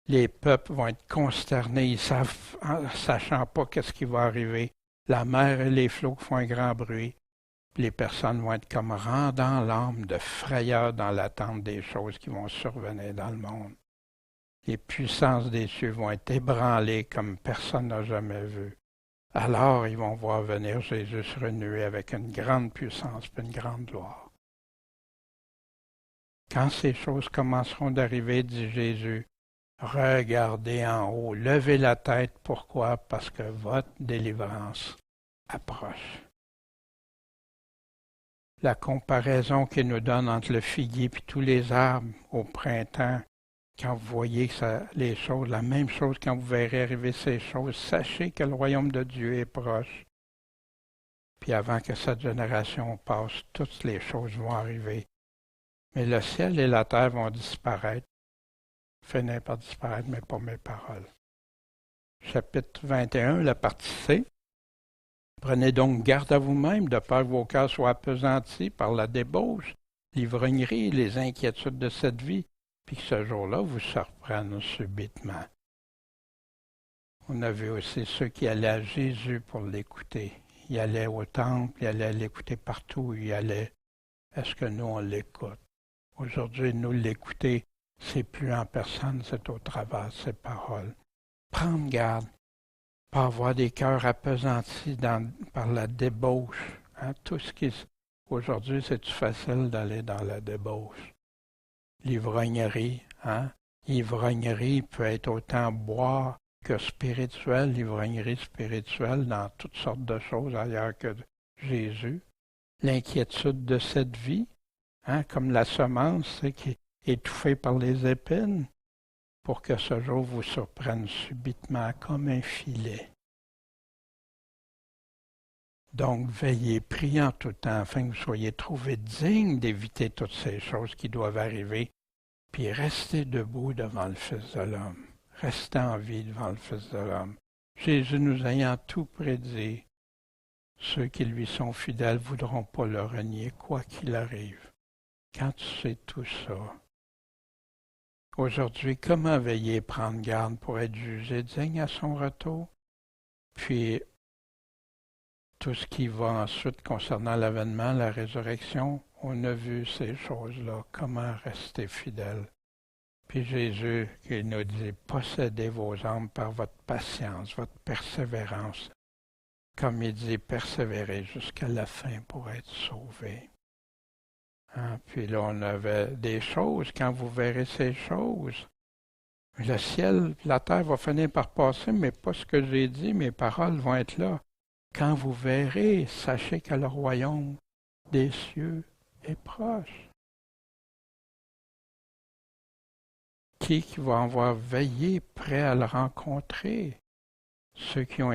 Les peuples vont être consternés, ils savent, sachant pas qu'est-ce qui va arriver. La mer et les flots font un grand bruit. Les personnes vont être comme rendant l'âme de frayeur dans l'attente des choses qui vont survenir dans le monde. Les puissances des cieux vont être ébranlées comme personne n'a jamais vu. Alors ils vont voir venir Jésus se renouer avec une grande puissance et une grande gloire. Quand ces choses commenceront d'arriver, dit Jésus, regardez en haut, levez la tête. Pourquoi? Parce que votre délivrance approche. La comparaison qu'il nous donne entre le figuier et tous les arbres au printemps, quand vous voyez les choses, la même chose quand vous verrez arriver ces choses, sachez que le royaume de Dieu est proche. Puis avant que cette génération passe, toutes les choses vont arriver. Mais le ciel et la terre vont disparaître, finir par disparaître, mais pas mes paroles. Chapitre 21, la partie C. Prenez donc garde à vous-même, de peur que vos cœurs soient appesantis par la débauche, l'ivrognerie, les inquiétudes de cette vie, puis que ce jour-là vous surprenne subitement. On a vu aussi ceux qui allaient à Jésus pour l'écouter. Ils allaient au temple, ils allaient l'écouter partout, ils allaient. Est-ce que nous, on l'écoute? Aujourd'hui, nous, l'écouter, c'est plus en personne, c'est au travers de ses paroles. Prendre garde, pas avoir des cœurs appesantis par la débauche. Hein? Tout ce qui aujourd'hui, c'est-tu facile d'aller dans la débauche? L'ivrognerie, hein? L'ivrognerie peut être autant boire que spirituel, l'ivrognerie spirituelle dans toutes sortes de choses ailleurs que Jésus. L'inquiétude de cette vie, hein? Comme la semence qui est étouffée par les épines, pour que ce jour vous surprenne subitement comme un filet. Donc, veillez, priez en tout temps, afin que vous soyez trouvés dignes d'éviter toutes ces choses qui doivent arriver, puis restez debout devant le Fils de l'homme. Restez en vie devant le Fils de l'homme. Jésus nous ayant tout prédit, ceux qui lui sont fidèles ne voudront pas le renier, quoi qu'il arrive. Quand tu sais tout ça, aujourd'hui, comment veiller et prendre garde pour être jugé digne à son retour? Puis, tout ce qui va ensuite concernant l'avènement, la résurrection, on a vu ces choses-là, comment rester fidèle. Puis Jésus qui nous dit, possédez vos âmes par votre patience, votre persévérance. Comme il dit, persévérez jusqu'à la fin pour être sauvés. Hein? Puis là, on avait des choses, quand vous verrez ces choses, le ciel, la terre va finir par passer, mais pas ce que j'ai dit, mes paroles vont être là. Quand vous verrez, sachez que le royaume des cieux est proche. Qui va avoir veillé prêt à le rencontrer? Ceux qui ont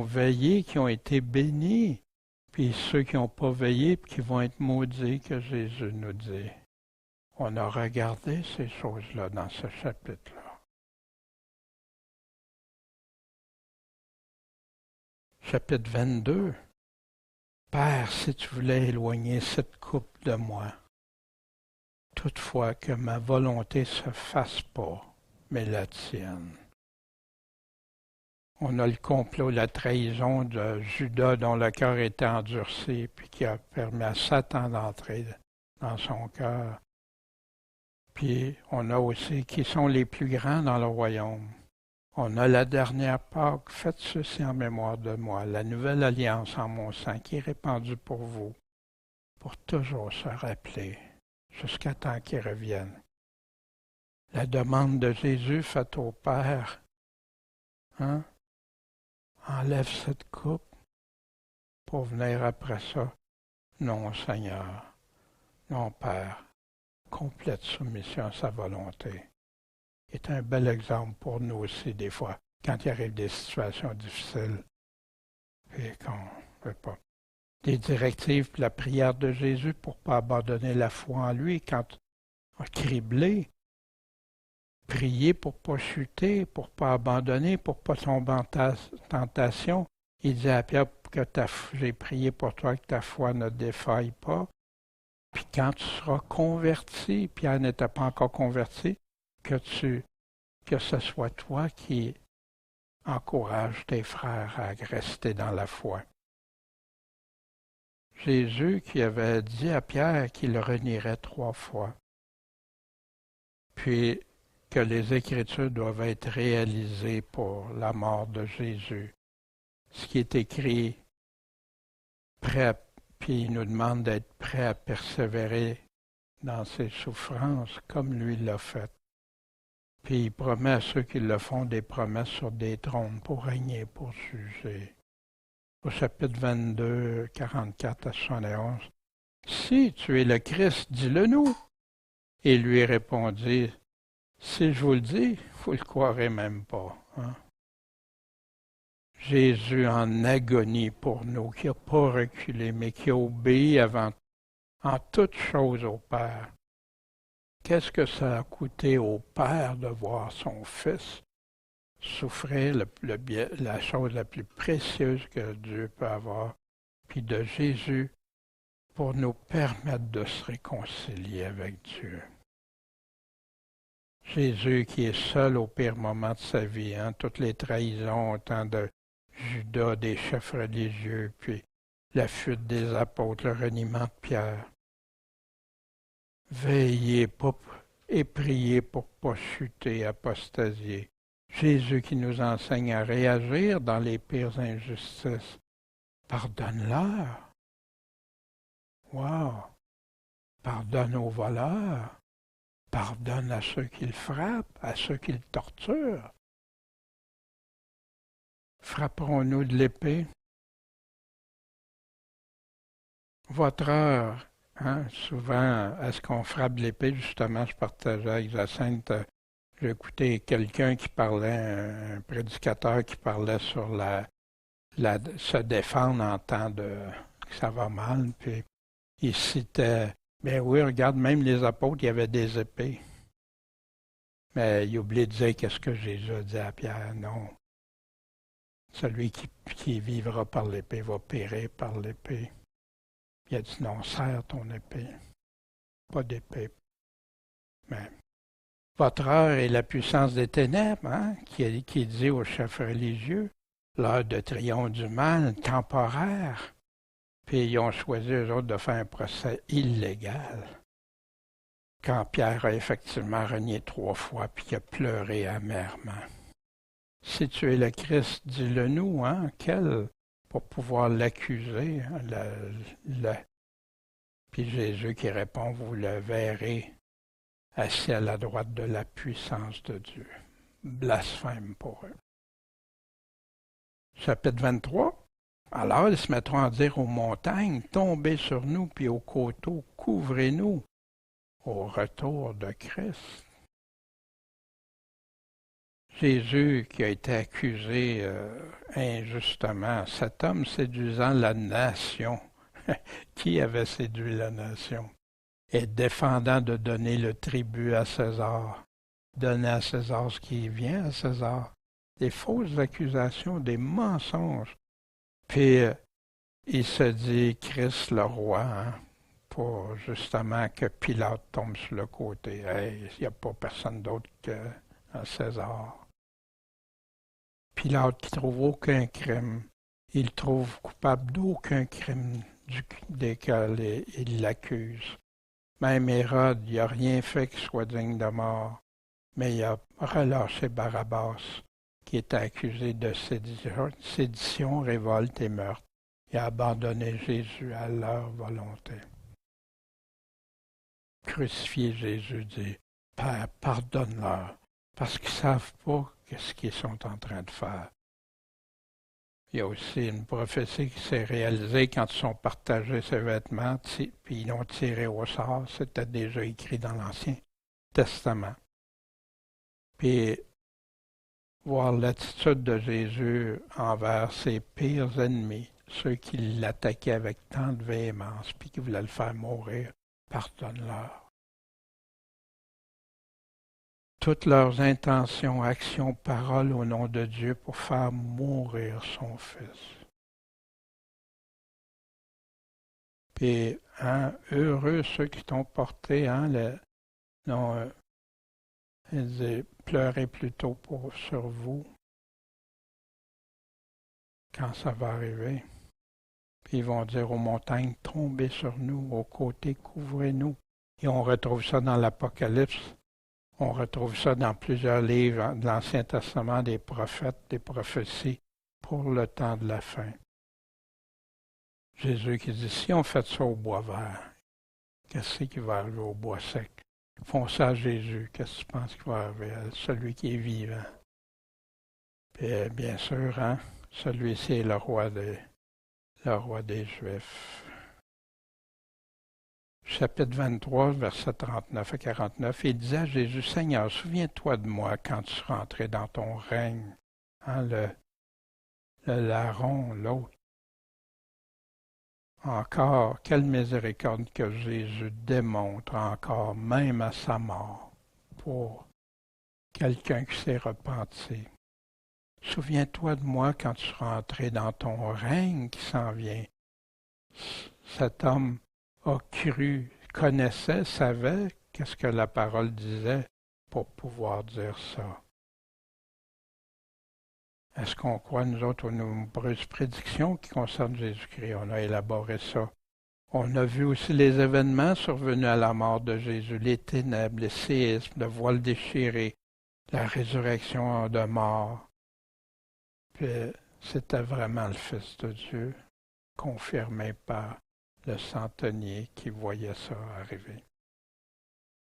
veillé, qui ont été bénis, puis ceux qui n'ont pas veillé, puis qui vont être maudits, que Jésus nous dit. On a regardé ces choses-là dans ce chapitre-là. Chapitre 22. Père, si tu voulais éloigner cette coupe de moi, toutefois que ma volonté se fasse pas, mais la tienne. On a le complot, la trahison de Judas dont le cœur était endurci, puis qui a permis à Satan d'entrer dans son cœur. Puis on a aussi qui sont les plus grands dans le royaume. On a la dernière Pâque, faites ceci en mémoire de moi, la nouvelle alliance en mon sang qui est répandue pour vous, pour toujours se rappeler, jusqu'à temps qu'il revienne. La demande de Jésus faite au Père, hein? Enlève cette coupe pour venir après ça. Non, Seigneur, non, Père, complète soumission à sa volonté. C'est un bel exemple pour nous aussi, des fois, quand il arrive des situations difficiles et qu'on ne veut pas. Des directives pour la prière de Jésus pour ne pas abandonner la foi en lui quand on a criblé. Prier pour ne pas chuter, pour ne pas abandonner, pour ne pas tomber en tentation. Il dit à Pierre que j'ai prié pour toi que ta foi ne défaille pas. Puis quand tu seras converti, Pierre n'était pas encore converti, que ce soit toi qui encourage tes frères à rester dans la foi. Jésus qui avait dit à Pierre qu'il le renierait 3 fois. Puis que les Écritures doivent être réalisées pour la mort de Jésus. Ce qui est écrit, puis il nous demande d'être prêt à persévérer dans ses souffrances comme lui l'a fait. Puis il promet à ceux qui le font des promesses sur des trônes pour régner, pour juger. Au chapitre 22, 44 à 71, si tu es le Christ, dis-le-nous. Et lui répondit, si je vous le dis, vous ne le croirez même pas. Hein? Jésus en agonie pour nous, qui n'a pas reculé, mais qui a obéi en toutes choses au Père. Qu'est-ce que ça a coûté au Père de voir son Fils souffrir la chose la plus précieuse que Dieu peut avoir, puis de Jésus pour nous permettre de se réconcilier avec Dieu. Jésus qui est seul au pire moment de sa vie, hein, toutes les trahisons, autant de Judas, des chefs religieux, puis la fuite des apôtres, le reniement de Pierre. Veillez et priez pour ne pas chuter, apostasier. Jésus qui nous enseigne à réagir dans les pires injustices. Pardonne-leur. Wow! Pardonne aux voleurs. Pardonne à ceux qui le frappent, à ceux qui le torturent. Frapperons-nous de l'épée? Votre heure, hein, souvent, est-ce qu'on frappe de l'épée? Justement, je partageais avec Jacinthe, j'ai écouté quelqu'un qui parlait, un prédicateur qui parlait sur se défendre en temps que ça va mal, puis il citait, ben oui, regarde, même les apôtres, il y avait des épées. Mais il oublie de dire qu'est-ce que Jésus a dit à Pierre, non. Celui qui vivra par l'épée va périr par l'épée. Il a dit, non, serre ton épée. Pas d'épée. Mais votre heure est la puissance des ténèbres, hein, qui dit aux chefs religieux, l'heure de triomphe du mal, temporaire. Puis ils ont choisi, eux autres, de faire un procès illégal. Quand Pierre a effectivement renié 3 fois, puis qu'il a pleuré amèrement. Si tu es le Christ, dis-le nous, hein, pour pouvoir l'accuser. Hein, Puis Jésus qui répond, vous le verrez assis à la droite de la puissance de Dieu. Blasphème pour eux. Chapitre 23. Alors ils se mettront à dire aux montagnes, tombez sur nous, puis aux coteaux, couvrez-nous au retour de Christ. Jésus qui a été accusé injustement, cet homme séduisant la nation, qui avait séduit la nation, et défendant de donner le tribut à César, donner à César ce qui vient à César, des fausses accusations, des mensonges. Puis il se dit Christ le roi, hein, pour justement que Pilate tombe sur le côté. Hey, il n'y a pas personne d'autre que César. Pilate qui trouve aucun crime, il trouve coupable d'aucun crime desquels il l'accuse. Même Hérode, il n'a rien fait qui soit digne de mort, mais il a relâché Barabbas, qui était accusé de sédition, révolte et meurtre. Il a abandonné Jésus à leur volonté. Crucifié, Jésus dit, Père, pardonne-leur, parce qu'ils ne savent pas ce qu'ils sont en train de faire. Il y a aussi une prophétie qui s'est réalisée quand ils sont partagés ses vêtements, puis ils l'ont tiré au sort. C'était déjà écrit dans l'Ancien Testament. Puis, voir l'attitude de Jésus envers ses pires ennemis, ceux qui l'attaquaient avec tant de véhémence, puis qui voulaient le faire mourir, pardonne-leur. Toutes leurs intentions, actions, paroles au nom de Dieu pour faire mourir son Fils. Puis, hein, heureux ceux qui t'ont porté, hein, ils disaient, pleurez plutôt sur vous quand ça va arriver. Puis ils vont dire aux montagnes, tombez sur nous, aux côtés, couvrez-nous. Et on retrouve ça dans l'Apocalypse. On retrouve ça dans plusieurs livres de l'Ancien Testament, des prophètes, des prophéties pour le temps de la fin. Jésus qui dit, si on fait ça au bois vert, Qu'est-ce qui va arriver au bois sec? Ils font ça à Jésus. Qu'est-ce que tu penses qui va arriver à celui qui est vivant? Puis, bien sûr, hein, celui-ci est le roi des Juifs. Chapitre 23, versets 39 à 49, il disait à Jésus, Seigneur, souviens-toi de moi quand tu seras entré dans ton règne. Hein, le larron, l'autre. Encore, quelle miséricorde que Jésus démontre encore, même à sa mort, pour quelqu'un qui s'est repenti. Souviens-toi de moi quand tu seras entré dans ton règne qui s'en vient. Cet homme a cru, connaissait, savait qu'est-ce que la parole disait pour pouvoir dire ça. Est-ce qu'on croit, nous autres, aux nombreuses prédictions qui concernent Jésus-Christ? On a élaboré ça. On a vu aussi les événements survenus à la mort de Jésus, les ténèbres, les séismes, le voile déchiré, la résurrection de mort. Puis c'était vraiment le Fils de Dieu, confirmé par le centenier qui voyait ça arriver.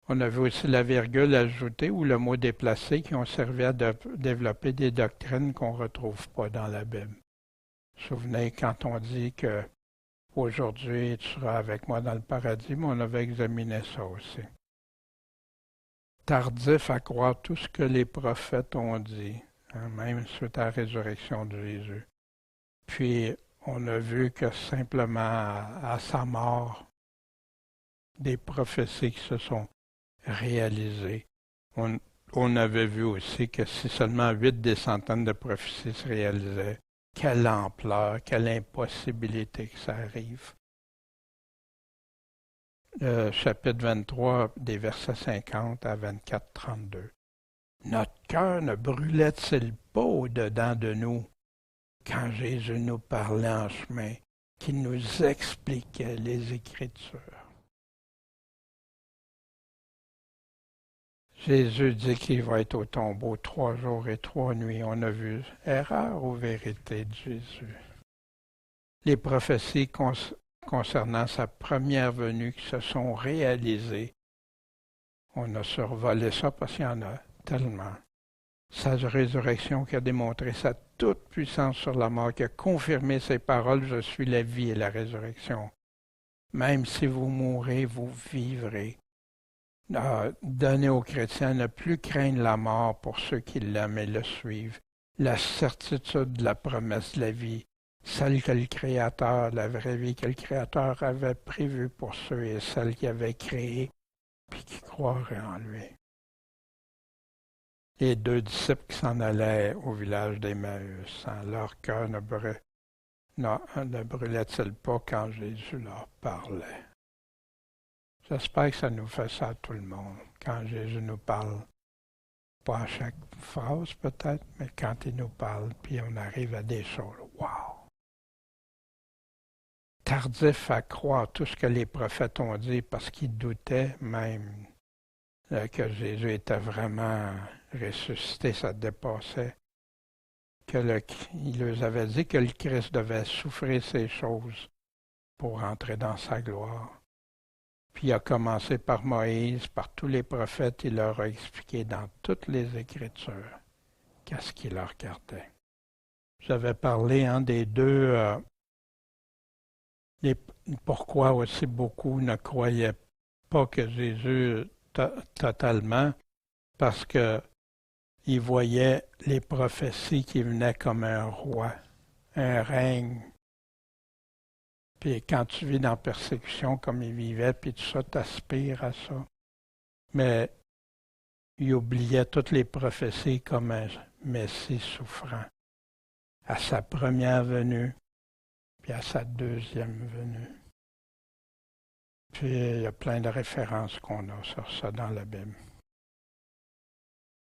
On a vu aussi la virgule ajoutée ou le mot déplacé qui ont servi à développer des doctrines qu'on ne retrouve pas dans la Bible. Vous vous souvenez quand on dit que aujourd'hui tu seras avec moi dans le paradis, mais on avait examiné ça aussi. Tardif à croire tout ce que les prophètes ont dit, hein, même suite à la résurrection de Jésus. Puis on a vu que simplement à sa mort, des prophéties qui se sont réalisées. On avait vu aussi que si seulement 8 des centaines de prophéties se réalisaient, quelle ampleur, quelle impossibilité que ça arrive. Chapitre 23, des versets 50 à 24-32. Notre cœur ne brûlait-il pas au-dedans de nous quand Jésus nous parlait en chemin, qu'il nous expliquait les Écritures? Jésus dit qu'il va être au tombeau 3 jours et 3 nuits. On a vu erreur ou vérité de Jésus. Les prophéties concernant sa première venue qui se sont réalisées. On a survolé ça parce qu'il y en a tellement. Sa résurrection qui a démontré sa toute puissance sur la mort, qui a confirmé ses paroles, je suis la vie et la résurrection. Même si vous mourrez, vous vivrez. Donner aux chrétiens ne plus craindre la mort pour ceux qui l'aiment et le suivent. La certitude de la promesse de la vie, celle que le Créateur, la vraie vie que le Créateur avait prévue pour ceux et celles qui avaient créé puis qui croiraient en lui. Les 2 disciples qui s'en allaient au village d'Emmaüs, hein, leur cœur ne brûlait-il pas quand Jésus leur parlait? J'espère que ça nous fait ça à tout le monde, quand Jésus nous parle. Pas à chaque phrase peut-être, mais quand il nous parle, puis on arrive à des choses. Wow! Tardif à croire tout ce que les prophètes ont dit parce qu'ils doutaient même que Jésus était vraiment ressuscité, ça dépassait. Il leur avait dit que le Christ devait souffrir ces choses pour entrer dans sa gloire. Puis il a commencé par Moïse, par tous les prophètes, il leur a expliqué dans toutes les Écritures qu'est-ce qui leur gardait. J'avais parlé des deux, pourquoi aussi beaucoup ne croyaient pas que Jésus totalement, parce qu'ils voyaient les prophéties qui venaient comme un roi, un règne. Puis quand tu vis dans la persécution comme il vivait, puis tout ça, t'aspires à ça. Mais il oubliait toutes les prophéties comme un Messie souffrant. À sa première venue, puis à sa deuxième venue. Puis il y a plein de références qu'on a sur ça dans la Bible.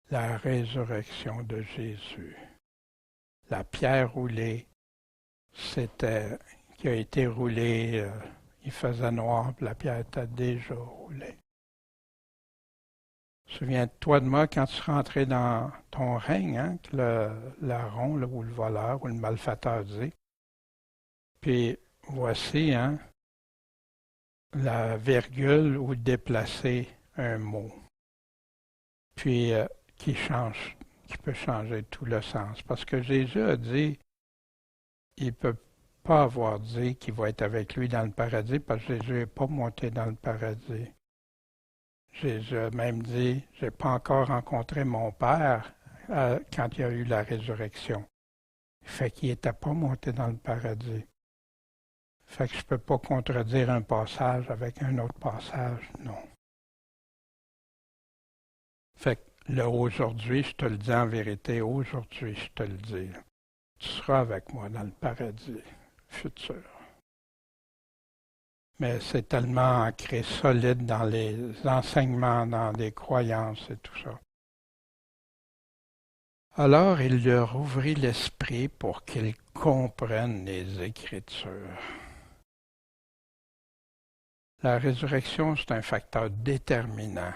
La résurrection de Jésus. La pierre roulée, c'était qui a été roulé, il faisait noir, puis la pierre était déjà roulée. Souviens-toi de moi quand tu rentrais dans ton règne, hein, que le larron ou le voleur ou le malfaiteur dit. Puis voici, hein, la virgule ou déplacer un mot, puis qui peut changer tout le sens. Parce que Jésus a dit, il ne peut pas avoir dit qu'il va être avec lui dans le paradis parce que Jésus n'est pas monté dans le paradis. Jésus a même dit, j'ai pas encore rencontré mon Père quand il y a eu la résurrection. Fait qu'il n'était pas monté dans le paradis. Fait que je ne peux pas contredire un passage avec un autre passage, non. Fait que le aujourd'hui, je te le dis en vérité, aujourd'hui, je te le dis. Tu seras avec moi dans le paradis futur. Mais c'est tellement ancré solide dans les enseignements, dans les croyances et tout ça. Alors il leur ouvrit l'esprit pour qu'ils comprennent les Écritures. La résurrection, c'est un facteur déterminant.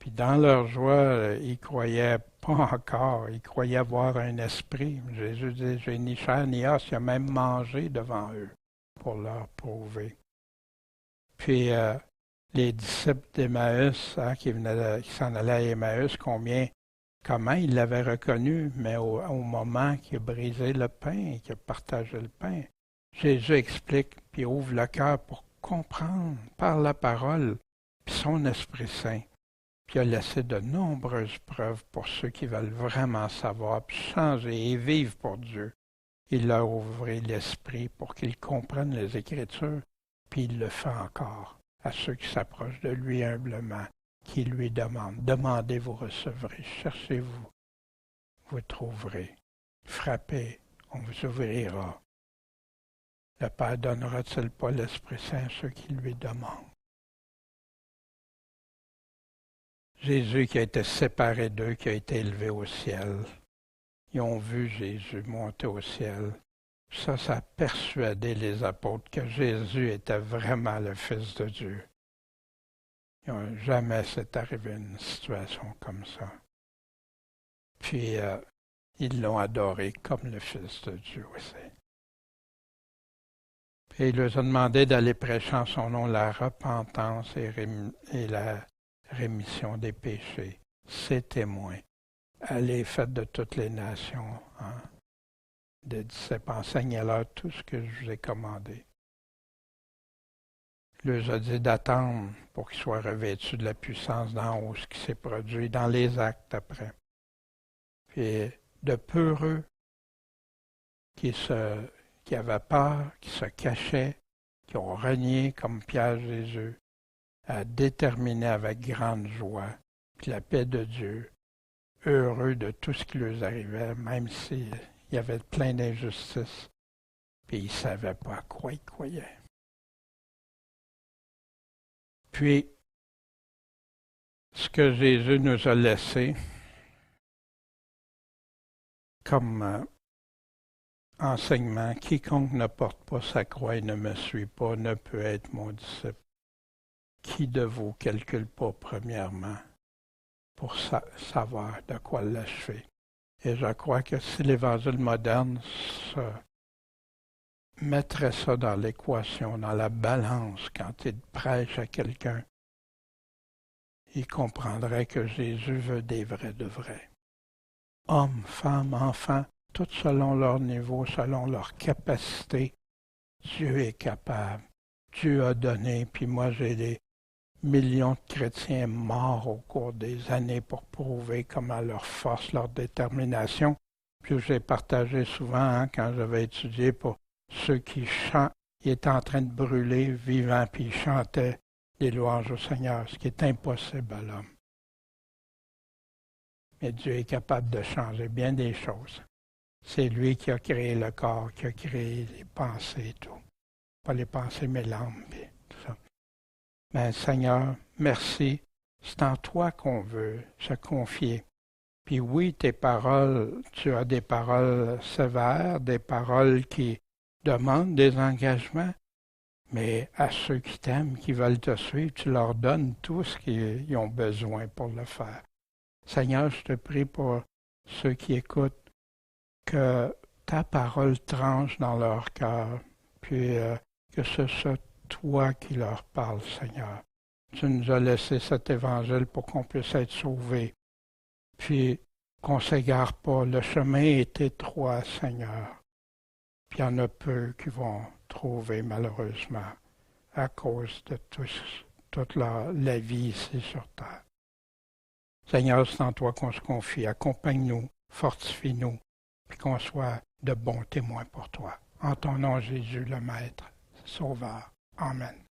Puis dans leur joie, ils croyaient pas encore, ils croyaient avoir un esprit. Jésus dit, j'ai ni chair ni os, il a même mangé devant eux pour leur prouver. Puis les disciples d'Emmaüs, qui s'en allaient à Emmaüs, comment ils l'avaient reconnu, mais au moment qu'il a brisé le pain, qu'il a partagé le pain, Jésus explique, puis ouvre le cœur pour comprendre par la parole, puis son Esprit Saint. Puis il a laissé de nombreuses preuves pour ceux qui veulent vraiment savoir, puis changer et vivre pour Dieu. Il leur ouvrit l'esprit pour qu'ils comprennent les Écritures, puis il le fait encore à ceux qui s'approchent de lui humblement, qui lui demandent. Demandez, vous recevrez. Cherchez-vous, vous trouverez. Frappez, on vous ouvrira. Le Père donnera-t-il pas l'Esprit Saint à ceux qui lui demandent? Jésus qui a été séparé d'eux, qui a été élevé au ciel. Ils ont vu Jésus monter au ciel. Ça a persuadé les apôtres que Jésus était vraiment le Fils de Dieu. Jamais s'est arrivé une situation comme ça. Puis, ils l'ont adoré comme le Fils de Dieu aussi. Puis, il leur a demandé d'aller prêcher en son nom la repentance et la rémission des péchés. Ses témoins. Allez, faites de toutes les nations, des disciples, enseignez-leur tout ce que je vous ai commandé. Il leur a dit d'attendre pour qu'ils soient revêtus de la puissance d'en haut, ce qui s'est produit dans les actes après. Puis de peureux qui avaient peur, qui se cachaient, qui ont renié comme Pierre Jésus, à déterminer avec grande joie, puis la paix de Dieu, heureux de tout ce qui leur arrivait, même s'il y avait plein d'injustices, puis ils ne savaient pas à quoi ils croyaient. Puis, ce que Jésus nous a laissé comme enseignement, quiconque ne porte pas sa croix et ne me suit pas ne peut être mon disciple. Qui de vous calcule pas premièrement pour savoir de quoi l'achever? Et je crois que si l'Évangile moderne mettrait ça dans l'équation, dans la balance, quand il prêche à quelqu'un, il comprendrait que Jésus veut des vrais de vrais. Hommes, femmes, enfants, tous selon leur niveau, selon leur capacité, Dieu est capable. Dieu a donné, puis moi j'ai des millions de chrétiens morts au cours des années pour prouver comment leur force, leur détermination. Puis j'ai partagé souvent quand j'avais étudié pour ceux qui chantent, ils étaient en train de brûler vivants, puis ils chantaient des louanges au Seigneur, ce qui est impossible à l'homme. Mais Dieu est capable de changer bien des choses. C'est lui qui a créé le corps, qui a créé les pensées et tout. Pas les pensées, mais l'âme, puis tout ça. Mais Seigneur, merci. C'est en toi qu'on veut se confier. Puis oui, tes paroles, tu as des paroles sévères, des paroles qui demandent des engagements, mais à ceux qui t'aiment, qui veulent te suivre, tu leur donnes tout ce qu'ils ont besoin pour le faire. Seigneur, je te prie pour ceux qui écoutent, que ta parole tranche dans leur cœur, puis que ce soit toi qui leur parles, Seigneur. Tu nous as laissé cet évangile pour qu'on puisse être sauvés. Puis qu'on ne s'égare pas. Le chemin est étroit, Seigneur. Puis il y en a peu qui vont trouver, malheureusement, à cause de toute la vie ici sur terre. Seigneur, c'est en toi qu'on se confie. Accompagne-nous, fortifie-nous, puis qu'on soit de bons témoins pour toi. En ton nom, Jésus, le Maître, Sauveur. Amen.